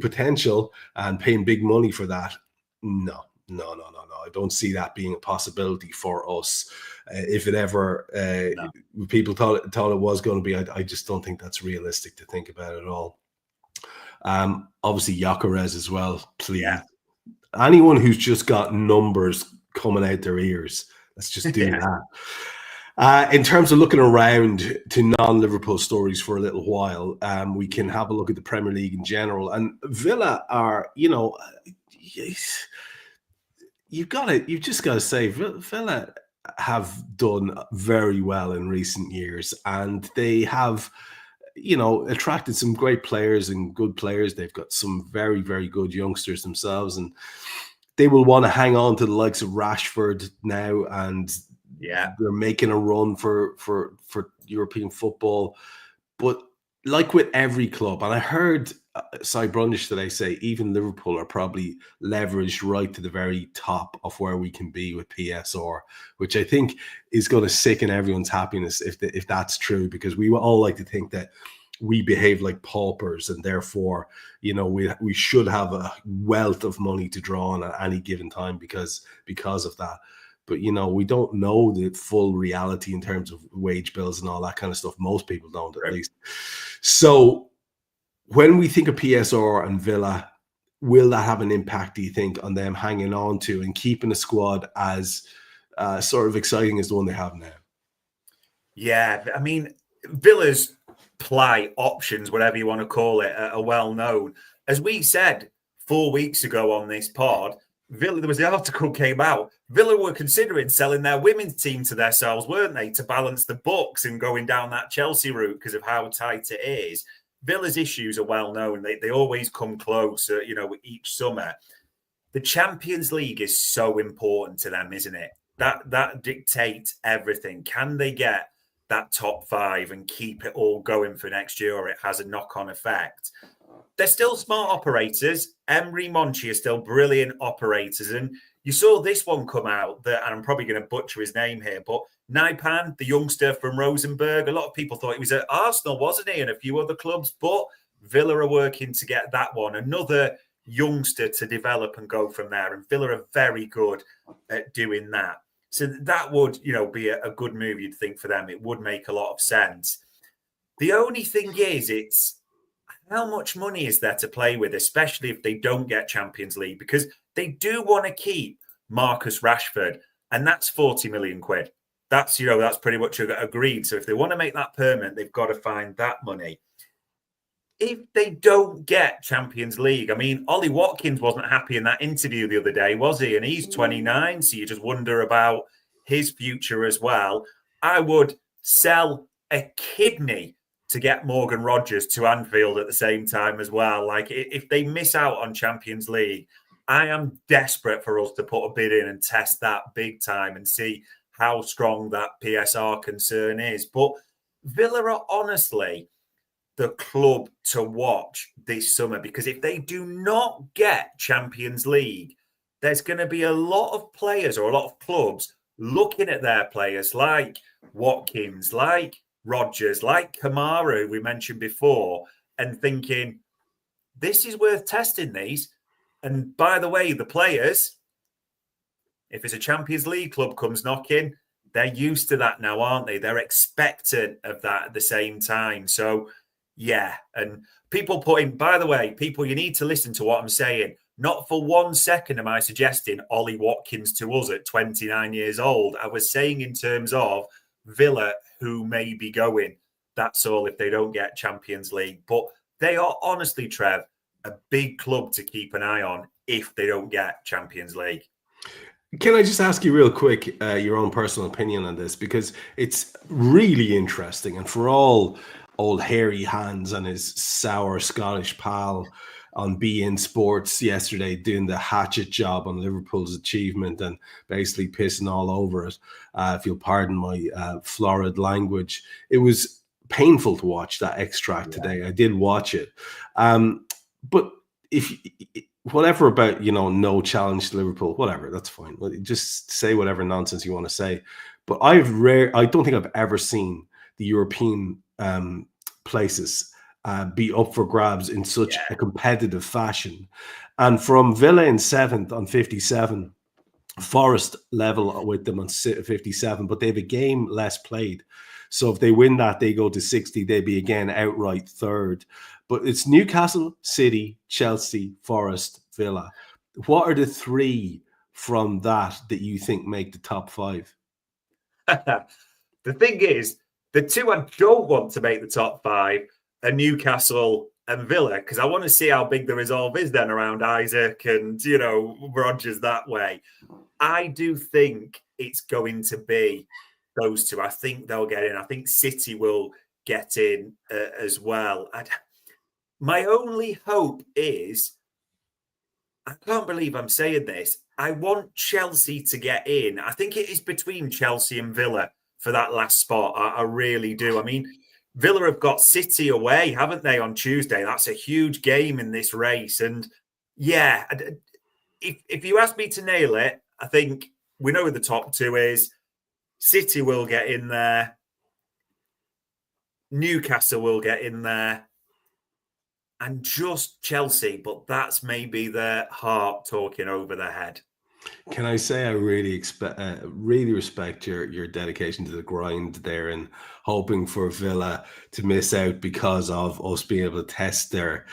potential and paying big money for that, no. I don't see that being a possibility for us. If it ever, people thought it was going to be, I just don't think that's realistic to think about at all. Obviously, Gyökeres as well, please. Yeah. Anyone who's just got numbers coming out their ears, let's just do that. In terms of looking around to non-Liverpool stories for a little while, we can have a look at the Premier League in general. And Villa are, you've just got to say, Villa have done very well in recent years, and they have, attracted some great players and good players. They've got some very, very good youngsters themselves, and they will want to hang on to the likes of Rashford now, and they're making a run for European football. But like with every club, and I heard Cy Brundish today say even Liverpool are probably leveraged right to the very top of where we can be with PSR, which I think is going to sicken everyone's happiness if that's true, because we all like to think that we behave like paupers, and therefore, we should have a wealth of money to draw on at any given time because of that. But, we don't know the full reality in terms of wage bills and all that kind of stuff. Most people don't, at least. So when we think of PSR and Villa, will that have an impact, do you think, on them hanging on to and keeping a squad as sort of exciting as the one they have now? Yeah, I mean, Villa's play options, whatever you want to call it, are well known. As we said 4 weeks ago on this pod, Villa, there was the article came out. Villa were considering selling their women's team to themselves, weren't they, to balance the books and going down that Chelsea route because of how tight it is. Villa's issues are well known. They always come close, each summer. The Champions League is so important to them, isn't it? That dictates everything. Can they get that top five and keep it all going for next year, or it has a knock-on effect? They're still smart operators. Emery, Monchi are still brilliant operators. And you saw this one come out, and I'm probably going to butcher his name here, but Naipan, the youngster from Rosenborg, a lot of people thought he was at Arsenal, wasn't he, and a few other clubs, but Villa are working to get that one, another youngster to develop and go from there. And Villa are very good at doing that. So that would, be a good move, you'd think, for them. It would make a lot of sense. The only thing is, it's how much money is there to play with, especially if they don't get Champions League, because they do want to keep Marcus Rashford, and that's 40 million quid. That's, that's pretty much agreed. So if they want to make that permanent, they've got to find that money. If they don't get Champions League, I mean, Ollie Watkins wasn't happy in that interview the other day, was he? And he's 29, so you just wonder about his future as well. I would sell a kidney to get Morgan Rogers to Anfield at the same time as well. Like, if they miss out on Champions League, I am desperate for us to put a bid in and test that big time and see how strong that PSR concern is. But Villa are honestly the club to watch this summer, because if they do not get Champions League, there's going to be a lot of players or a lot of clubs looking at their players like Watkins, like Rodgers, like Kamara, who we mentioned before, and thinking, this is worth testing these. And by the way, the players, if it's a Champions League club comes knocking, they're used to that now, aren't they? They're expectant of that at the same time. So, yeah. And people putting, by the way, people, you need to listen to what I'm saying. Not for 1 second am I suggesting Ollie Watkins to us at 29 years old. I was saying in terms of Villa, who may be going. That's all if they don't get Champions League. But they are honestly, Trev, a big club to keep an eye on if they don't get Champions League. Can I just ask you real quick your own personal opinion on this? Because it's really interesting. And for all old hairy hands and his sour Scottish pal on beIN Sports yesterday doing the hatchet job on Liverpool's achievement and basically pissing all over it, if you'll pardon my florid language, it was painful to watch that extract today. I did watch it. But if whatever about, no challenge to Liverpool, whatever, that's fine. Just say whatever nonsense you want to say. But I don't think I've ever seen the European places be up for grabs in such a competitive fashion. And from Villa in 7th on 57, Forest level with them on 57, but they have a game less played. So if they win that, they go to 60. They'd be again outright third. But it's Newcastle, City, Chelsea, Forest, Villa. What are the three from that you think make the top five? The thing is, the two I don't want to make the top five are Newcastle and Villa, because I want to see how big the resolve is then around Isaac and, Rodgers that way. I do think it's going to be those two. I think they'll get in. I think City will get in as well. My only hope is, I can't believe I'm saying this, I want Chelsea to get in. I think it is between Chelsea and Villa for that last spot. I really do. I mean, Villa have got City away, haven't they, on Tuesday? That's a huge game in this race. And yeah, if you ask me to nail it, I think we know who the top two is. City will get in there. Newcastle will get in there. And just Chelsea, but that's maybe their heart talking over their head. Can I say I really respect your dedication to the grind there and hoping for Villa to miss out because of us being able to test their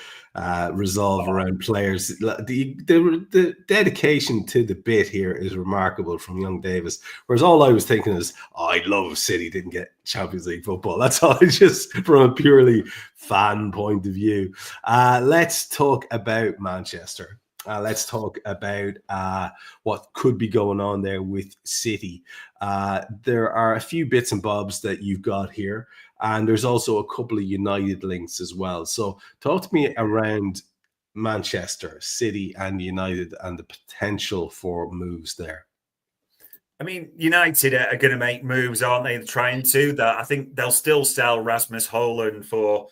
resolve around players. The dedication to the bit here is remarkable from young Davis. Whereas all I was thinking is, I'd love if City didn't get Champions League football. That's all, just from a purely fan point of view. Let's talk about Manchester. Let's talk about what could be going on there with City. There are a few bits and bobs that you've got here, and there's also a couple of United links as well. So talk to me around Manchester, City and United and the potential for moves there. I mean, United are going to make moves, aren't they? They're trying to. That I think they'll still sell Rasmus Hojlund for,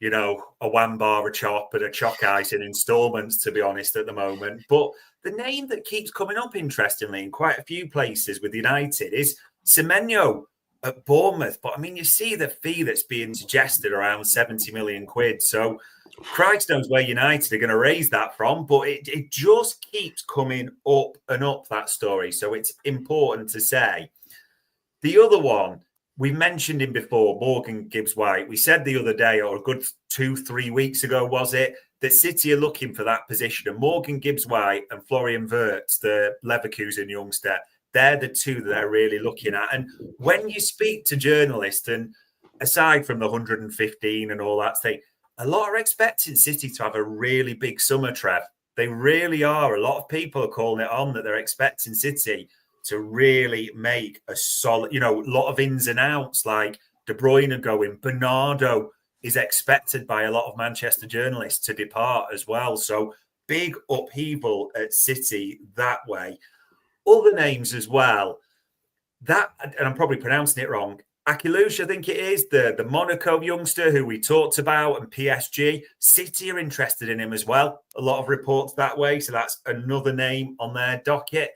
a one bar, a chop, and a Chockeyes in installments, to be honest, at the moment. But the name that keeps coming up, interestingly, in quite a few places with United is Semenyo at Bournemouth. But I mean, you see the fee that's being suggested around 70 million quid. So Christ knows where United are going to raise that from. But it just keeps coming up and up, that story. So it's important to say. The other one, we mentioned him before, Morgan Gibbs-White. We said the other day, or a good 2-3 weeks ago, was it, that City are looking for that position. And Morgan Gibbs-White and Florian Wirtz, the Leverkusen youngster, they're the two that they're really looking at. And when you speak to journalists, and aside from the 115 and all that thing, a lot are expecting City to have a really big summer, Trev. They really are. A lot of people are calling it on that they're expecting City to really make a solid, a lot of ins and outs, like De Bruyne going. Bernardo is expected by a lot of Manchester journalists to depart as well. So big upheaval at City that way. Other names as well, and I'm probably pronouncing it wrong, Akilush, I think it is, the Monaco youngster who we talked about, and PSG. City are interested in him as well. A lot of reports that way. So that's another name on their docket.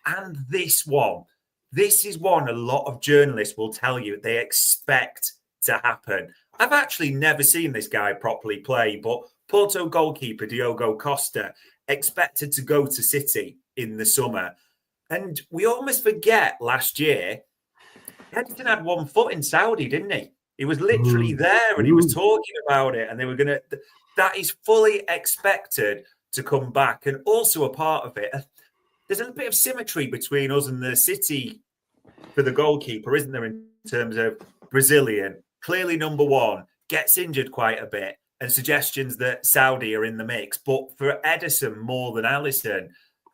And this is one a lot of journalists will tell you they expect to happen. I've actually never seen this guy properly play, but Porto goalkeeper Diogo Costa expected to go to City in the summer. And we almost forget last year, Edison had one foot in Saudi, didn't he? He was literally there and he was talking about it, and they were going to, that is fully expected to come back. And also a part of it, there's a bit of symmetry between us and the City for the goalkeeper, isn't there, in terms of Brazilian, clearly number one, gets injured quite a bit, and suggestions that Saudi are in the mix. But for Edison, more than Alisson,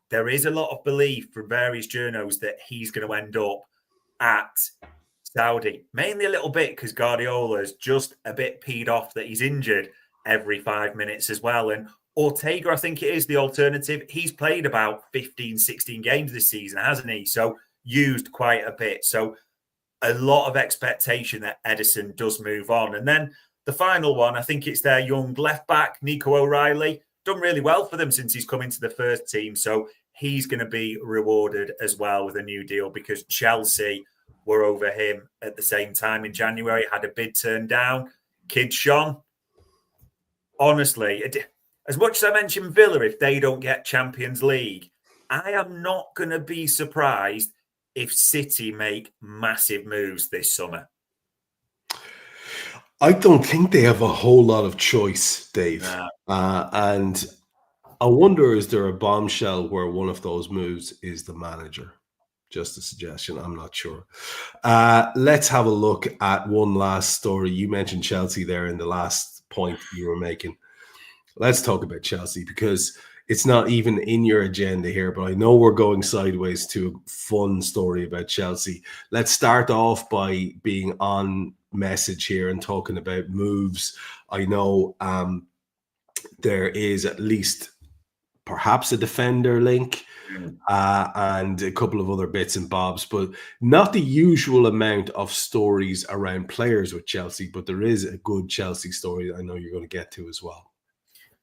there is a lot of belief from various journos that he's going to end up at Saudi. Mainly a little bit because Guardiola's just a bit peed off that he's injured every 5 minutes as well. And Ortega, I think it is the alternative. He's played about 15, 16 games this season, hasn't he? So used quite a bit. So a lot of expectation that Edison does move on. And then the final one, I think it's their young left back, Nico O'Reilly. Done really well for them since he's come into the first team. So he's going to be rewarded as well with a new deal because Chelsea were over him at the same time in January, had a bid turned down. Kid Sean, honestly, as much as I mentioned Villa, if they don't get Champions League, I am not going to be surprised if City make massive moves this summer. I don't think they have a whole lot of choice, Dave. No. And I wonder, is there a bombshell where one of those moves is the manager? Just a suggestion. I'm not sure. Let's have a look at one last story. You mentioned Chelsea there in the last point you were making. Let's talk about Chelsea because it's not even in your agenda here, but I know we're going sideways to a fun story about Chelsea. Let's start off by being on message here and talking about moves. I know there is at least perhaps a defender link and a couple of other bits and bobs, but not the usual amount of stories around players with Chelsea, but there is a good Chelsea story that I know you're going to get to as well.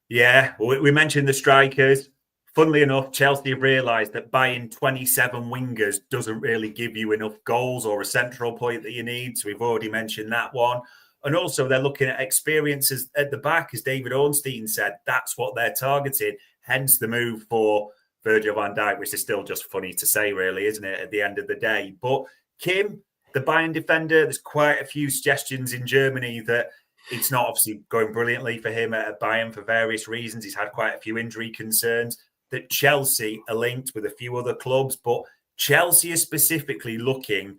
Yeah, we mentioned the strikers. Funnily enough, Chelsea have realised that buying 27 wingers doesn't really give you enough goals or a central point that you need. So we've already mentioned that one. And also they're looking at experiences at the back, as David Ornstein said. That's what they're targeting. Hence the move for Virgil van Dijk, which is still just funny to say, really, isn't it, at the end of the day? But Kim, the Bayern defender, there's quite a few suggestions in Germany that it's not obviously going brilliantly for him at Bayern for various reasons. He's had quite a few injury concerns. That Chelsea are linked with a few other clubs, but Chelsea is specifically looking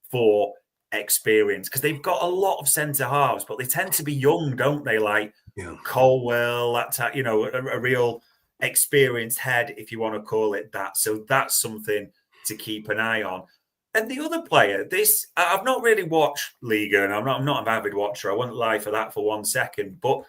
for experience because they've got a lot of centre halves, but they tend to be young, don't they? Like Colwell, that a real experienced head, if you want to call it that. So that's something to keep an eye on. And the other player, I've not really watched Liga, and I'm not an avid watcher. I wouldn't lie for that for 1 second, but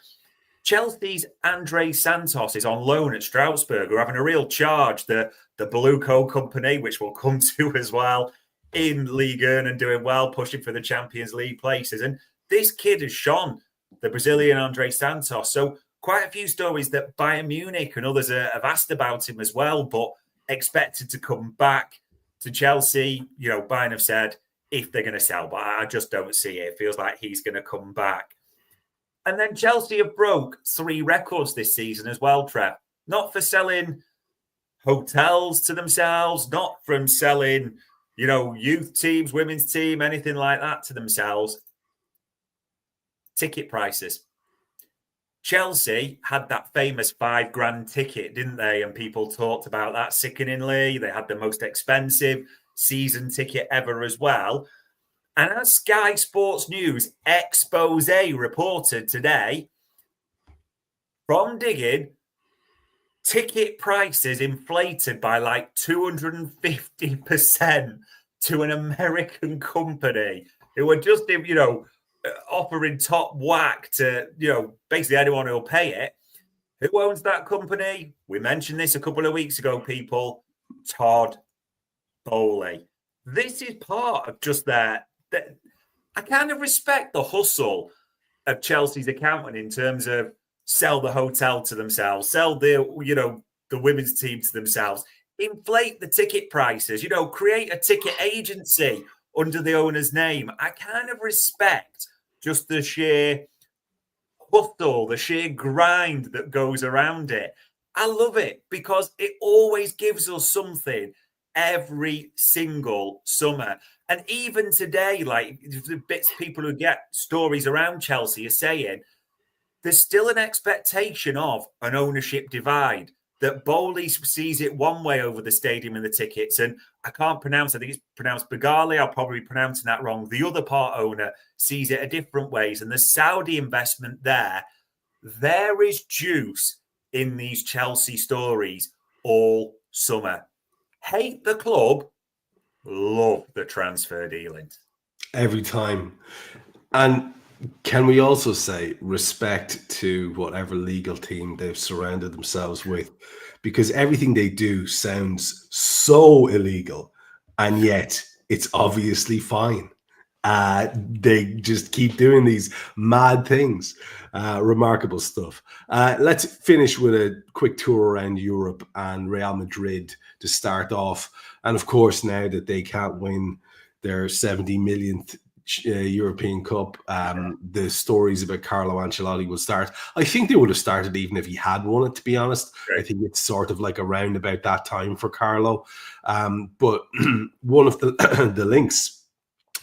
Chelsea's Andre Santos is on loan at Strasbourg. We're having a real charge. The Beluco company, which we'll come to as well, in Liga and doing well, pushing for the Champions League places. And this kid has shone, the Brazilian Andre Santos. So quite a few stories that Bayern Munich and others have asked about him as well, but expected to come back to Chelsea. You know, Bayern have said if they're going to sell, but I just don't see it. It feels like he's going to come back. And then Chelsea have broke 3 records this season as well, Trev. Not for selling hotels to themselves, not from selling, youth teams, women's team, anything like that to themselves. Ticket prices. Chelsea had that famous £5,000 ticket, didn't they? And people talked about that sickeningly. They had the most expensive season ticket ever as well. And as Sky Sports News Expose reported today, from digging, ticket prices inflated by like 250% to an American company who were just, offering top whack to, basically anyone who'll pay it. Who owns that company? We mentioned this a couple of weeks ago, people. Todd Bowley. This is part of just I kind of respect the hustle of Chelsea's accountant in terms of sell the hotel to themselves, sell the women's team to themselves, inflate the ticket prices, create a ticket agency under the owner's name. I kind of respect just the sheer hustle, the sheer grind that goes around it. I love it because it always gives us something every single summer. And even today, like the bits people who get stories around Chelsea are saying, there's still an expectation of an ownership divide, that Bowley sees it one way over the stadium and the tickets. And I can't pronounce, I think it's pronounced Begali. I'll probably be pronouncing that wrong. The other part owner sees it a different ways. And the Saudi investment there is juice in these Chelsea stories all summer. Hate the club, love the transfer dealings. Every time. And can we also say respect to whatever legal team they've surrounded themselves with? Because everything they do sounds so illegal, and yet it's obviously fine. They just keep doing these mad things. Remarkable stuff. Let's finish with a quick tour around Europe and Real Madrid to start off. And of course, now that they can't win their 70 millionth European Cup, the stories about Carlo Ancelotti will start. I think they would have started even if he had won it, to be honest. Right. I think it's sort of like around about that time for Carlo. But one of the links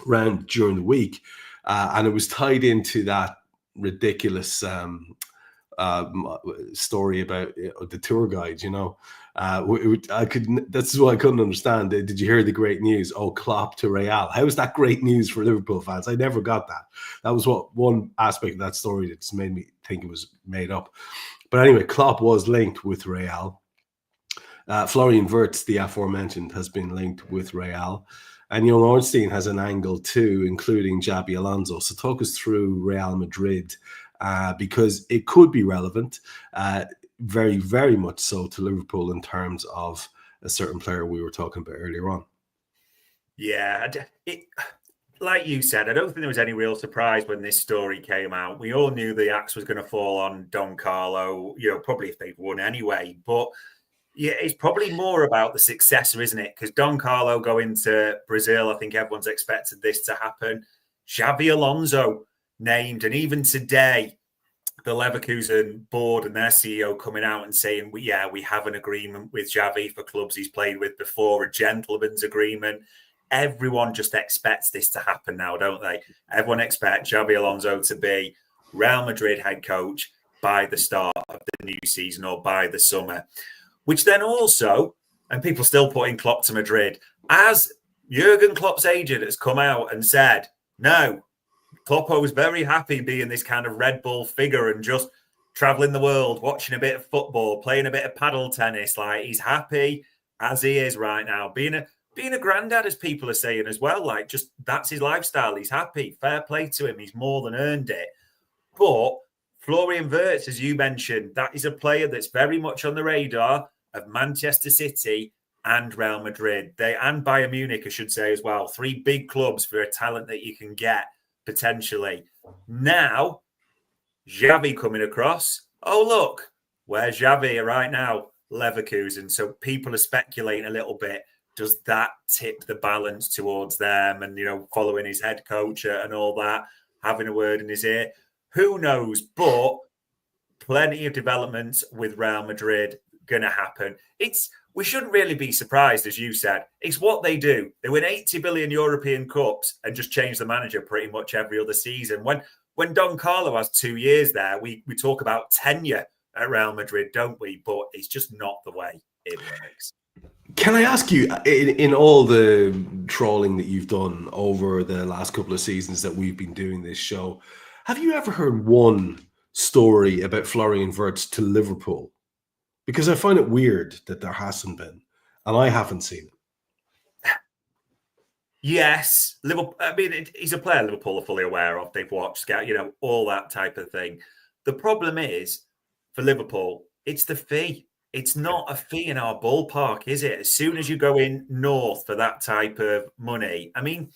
ran during the week, and it was tied into that ridiculous story about the tour guide, that's what I couldn't understand. Did you hear the great news? Oh, Klopp to Real. How is that great news for Liverpool fans? I never got that. That was one aspect of that story that just made me think it was made up. But anyway, Klopp was linked with Real. Florian Wirtz, the aforementioned, has been linked with Real. And Jon Ornstein has an angle too, including Xabi Alonso. So talk us through Real Madrid, because it could be relevant, very, very much so to Liverpool in terms of a certain player we were talking about earlier on. Yeah, like you said, I don't think there was any real surprise when this story came out. We all knew the axe was going to fall on Don Carlo, probably if they'd won anyway. But yeah, it's probably more about the successor, isn't it? Because Don Carlo going to Brazil, I think everyone's expected this to happen. Xabi Alonso named, and even today, the Leverkusen board and their CEO coming out and saying, we have an agreement with Xavi for clubs he's played with before, a gentleman's agreement. Everyone just expects this to happen now, don't they? Everyone expects Xabi Alonso to be Real Madrid head coach by the start of the new season or by the summer. Which then also, and people still putting Klopp to Madrid, as Jurgen Klopp's agent has come out and said, no, Kloppo was very happy being this kind of Red Bull figure and just traveling the world, watching a bit of football, playing a bit of paddle tennis. Like, he's happy as he is right now. Being a granddad, as people are saying as well. Like, just that's his lifestyle. He's happy. Fair play to him. He's more than earned it. But Florian Wirtz, as you mentioned, that is a player that's very much on the radar of Manchester City and Real Madrid. And Bayern Munich, I should say, as well. 3 big clubs for a talent that you can get, potentially. Now, Xavi coming across. Oh, look, where's Xavi right now? Leverkusen. So people are speculating a little bit. Does that tip the balance towards them and, following his head coach and all that, having a word in his ear? Who knows? But plenty of developments with Real Madrid going to happen. We shouldn't really be surprised, as you said. It's what they do. They win 80 billion European Cups and just change the manager pretty much every other season. When Don Carlo has 2 years there, we talk about tenure at Real Madrid, don't we? But it's just not the way it works. Can I ask you, in all the trolling that you've done over the last couple of seasons that we've been doing this show, have you ever heard one story about Florian Wirtz to Liverpool? Because I find it weird that there hasn't been, and I haven't seen it. Yes, Liverpool. I mean, he's a player Liverpool are fully aware of. They've watched, scout, all that type of thing. The problem is, for Liverpool, it's the fee. It's not a fee in our ballpark, is it? As soon as you go in north for that type of money, I mean,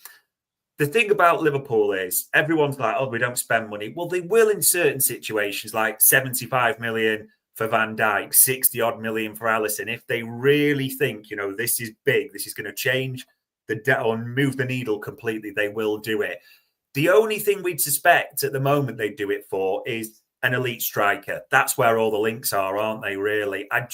the thing about Liverpool is everyone's like, oh, we don't spend money. Well, they will in certain situations, like 75 million for Van Dijk, 60 odd million for Alisson. If they really think, this is big, this is going to change the debt or move the needle completely, they will do it. The only thing we'd suspect at the moment they'd do it for is an elite striker. That's where all the links are, aren't they, really? I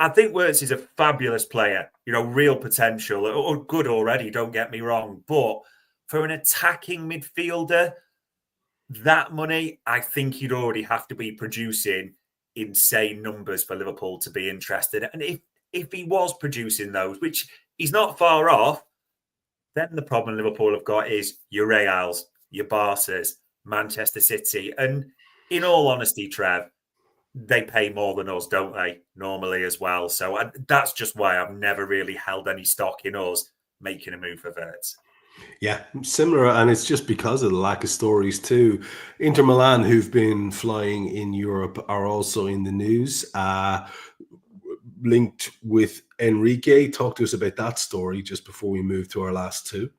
think Wirtz is a fabulous player, real potential, or good already, don't get me wrong. But for an attacking midfielder, that money, I think he'd already have to be producing insane numbers for Liverpool to be interested. And if he was producing those, which he's not far off, then the problem Liverpool have got is your Reals, your Barças, Manchester City. And in all honesty, Trev, they pay more than us, don't they, normally as well? So that's just why I've never really held any stock in us making a move for Wirtz. Yeah, similar, and it's just because of the lack of stories too. Inter Milan, who've been flying in Europe, are also in the news, linked with Enrique. Talk to us about that story just before we move to our last two.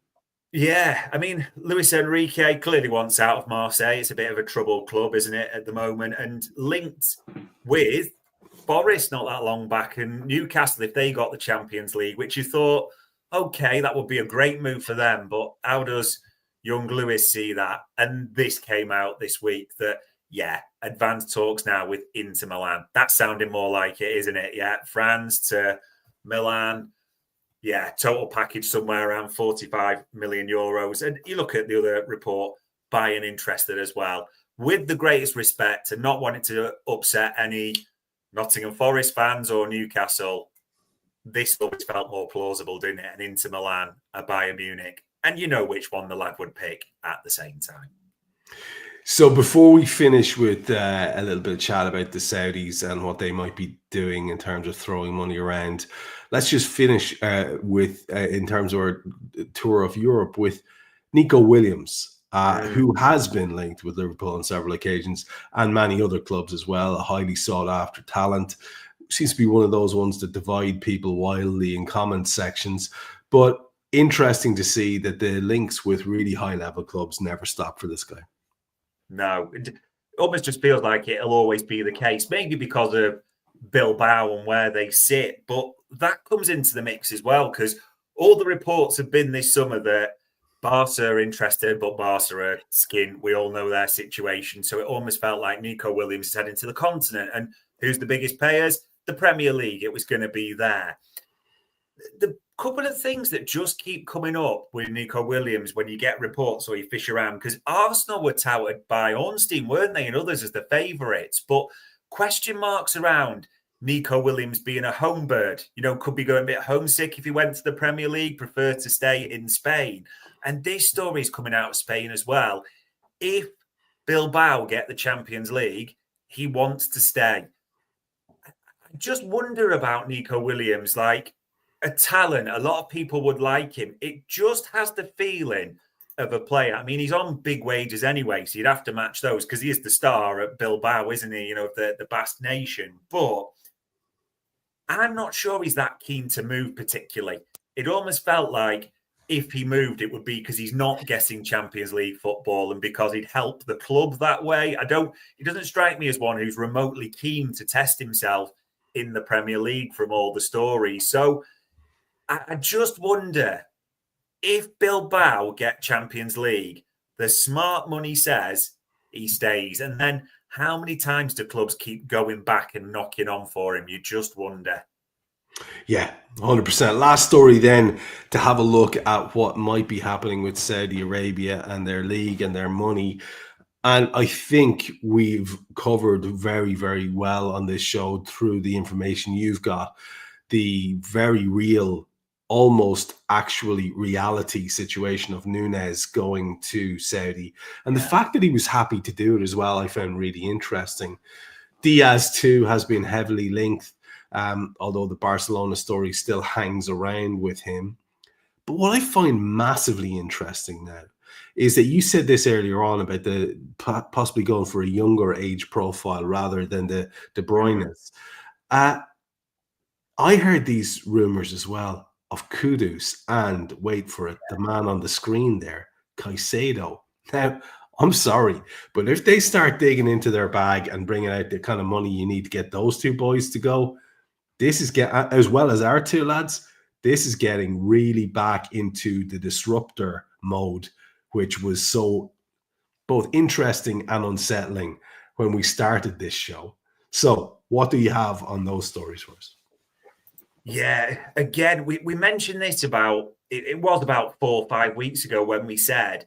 Yeah, I mean, Luis Enrique clearly wants out of Marseille. It's a bit of a troubled club, isn't it, at the moment? And linked with Forest not that long back and Newcastle, if they got the Champions League, which you thought, okay, that would be a great move for them. But how does young Luis see that? And this came out this week that, yeah, advanced talks now with Inter Milan. That's sounding more like it, isn't it? Yeah, France to Milan. Yeah, total package somewhere around 45 million euros. And you look at the other report, Bayern interested as well. With the greatest respect and not wanting to upset any Nottingham Forest fans or Newcastle, this always felt more plausible, didn't it? An Inter Milan, a Bayern Munich. And you know which one the lad would pick at the same time. So before we finish with a little bit of chat about the Saudis and what they might be doing in terms of throwing money around, let's just finish with in terms of our tour of Europe with Nico Williams, who has been linked with Liverpool on several occasions and many other clubs as well, a highly sought after talent. Seems to be one of those ones that divide people wildly in comment sections, but interesting to see that the links with really high level clubs never stop for this guy. No, it almost just feels like it'll always be the case, maybe because of Bilbao and where they sit, but that comes into the mix as well, because all the reports have been this summer that Barca are interested, but Barca are skint. We all know their situation. So it almost felt like Nico Williams is heading to the continent. And who's the biggest payers? The Premier League. It was going to be there. The couple of things that just keep coming up with Nico Williams when you get reports or you fish around, because Arsenal were touted by Ornstein, weren't they, and others as the favourites, but question marks around Nico Williams being a home bird, could be going a bit homesick if he went to the Premier League, prefer to stay in Spain. And this story is coming out of Spain as well. If Bilbao get the Champions League, he wants to stay. I just wonder about Nico Williams, like a talent. A lot of people would like him. It just has the feeling of a player. I mean, he's on big wages anyway, so you'd have to match those because he is the star at Bilbao, isn't he? The Basque Nation. But I'm not sure he's that keen to move particularly. It almost felt like if he moved, it would be because he's not getting Champions League football and because he'd help the club that way. He doesn't strike me as one who's remotely keen to test himself in the Premier League from all the stories. So I just wonder if Bilbao get Champions League, the smart money says he stays. And then how many times do clubs keep going back and knocking on for him? You just wonder. Yeah, 100%. Last story then, to have a look at what might be happening with Saudi Arabia and their league and their money. And I think we've covered very, very well on this show through the information you've got, the very real, almost actually reality situation of Nunez going to Saudi. And the fact that he was happy to do it as well, I found really interesting. Diaz too has been heavily linked, although the Barcelona story still hangs around with him. But what I find massively interesting now is that you said this earlier on about the possibly going for a younger age profile rather than the De Bruyne's. I heard these rumors as well of Kudus and, wait for it, the man on the screen there, Caicedo. Now, I'm sorry, but if they start digging into their bag and bringing out the kind of money you need to get those two boys to go, this is as well as our two lads, this is getting really back into the disruptor mode, which was so both interesting and unsettling when we started this show. So what do you have on those stories for us? Yeah, again, we mentioned this about, it was about 4 or 5 weeks ago when we said,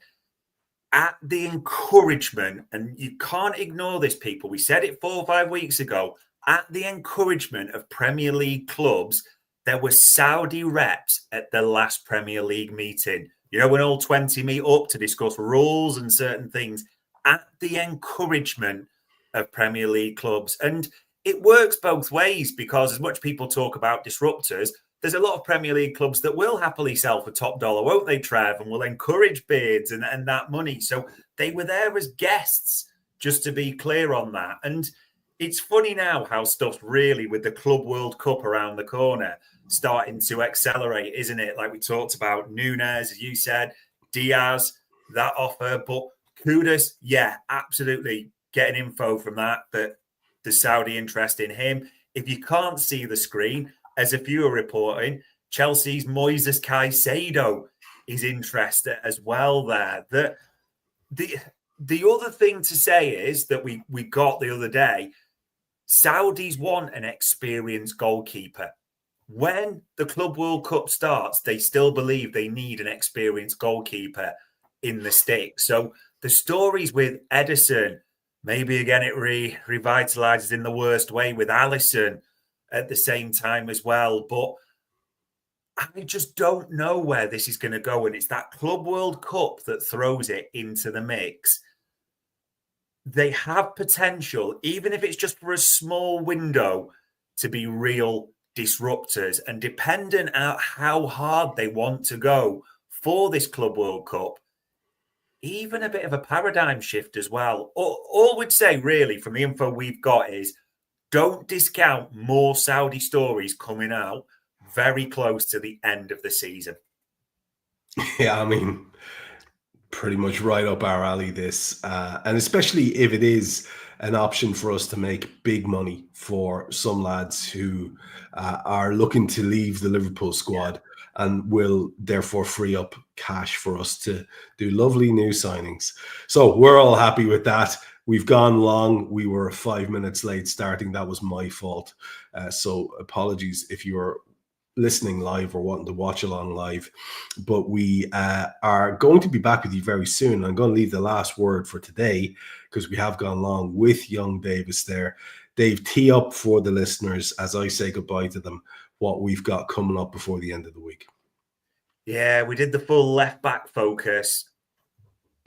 at the encouragement, and you can't ignore this, people, we said it 4 or 5 weeks ago, at the encouragement of Premier League clubs, there were Saudi reps at the last Premier League meeting. You know, when all 20 meet up to discuss rules and certain things, at the encouragement of Premier League clubs. And it works both ways, because as much people talk about disruptors, there's a lot of Premier League clubs that will happily sell for top dollar, won't they, Trev? And will encourage bids and that money. So they were there as guests, just to be clear on that. And it's funny now how stuff's really, with the Club World Cup around the corner, starting to accelerate, isn't it? Like we talked about Nunes, as you said, Diaz, that offer. But Kudus, yeah, absolutely getting info from that the Saudi interest in him. If you can't see the screen, as a few are reporting, Chelsea's Moises Caicedo is interested as well there. The other thing to say is that we got the other day, Saudis want an experienced goalkeeper. When the Club World Cup starts, they still believe they need an experienced goalkeeper in the stick. So the stories with Edison, maybe again it revitalizes in the worst way with Alisson at the same time as well. But I just don't know where this is going to go. And it's that Club World Cup that throws it into the mix. They have potential, even if it's just for a small window, to be real disruptors. And dependent on how hard they want to go for this Club World Cup, even a bit of a paradigm shift as well. All we'd say really from the info we've got is, don't discount more Saudi stories coming out very close to the end of the season. Yeah, I mean, pretty much right up our alley, this. And especially if it is an option for us to make big money for some lads who are looking to leave the Liverpool squad, and will therefore free up cash for us to do lovely new signings. So we're all happy with that. We've gone long. We were 5 minutes late starting. That was my fault. So apologies if you were listening live or wanting to watch along live. But we are going to be back with you very soon. I'm going to leave the last word for today, because we have gone long, with young Davis there. Dave, tee up for the listeners as I say goodbye to them what we've got coming up before the end of the week. Yeah, we did the full left back focus.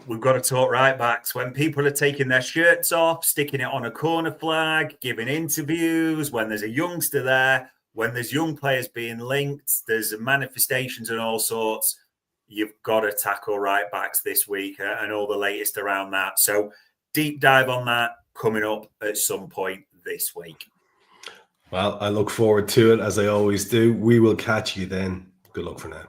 We've got to talk right backs. When people are taking their shirts off, sticking it on a corner flag, giving interviews, when there's a youngster there, when there's young players being linked, there's manifestations and all sorts. You've got to tackle right backs this week and all the latest around that. So deep dive on that coming up at some point this week. Well, I look forward to it, as I always do. We will catch you then. Good luck for now.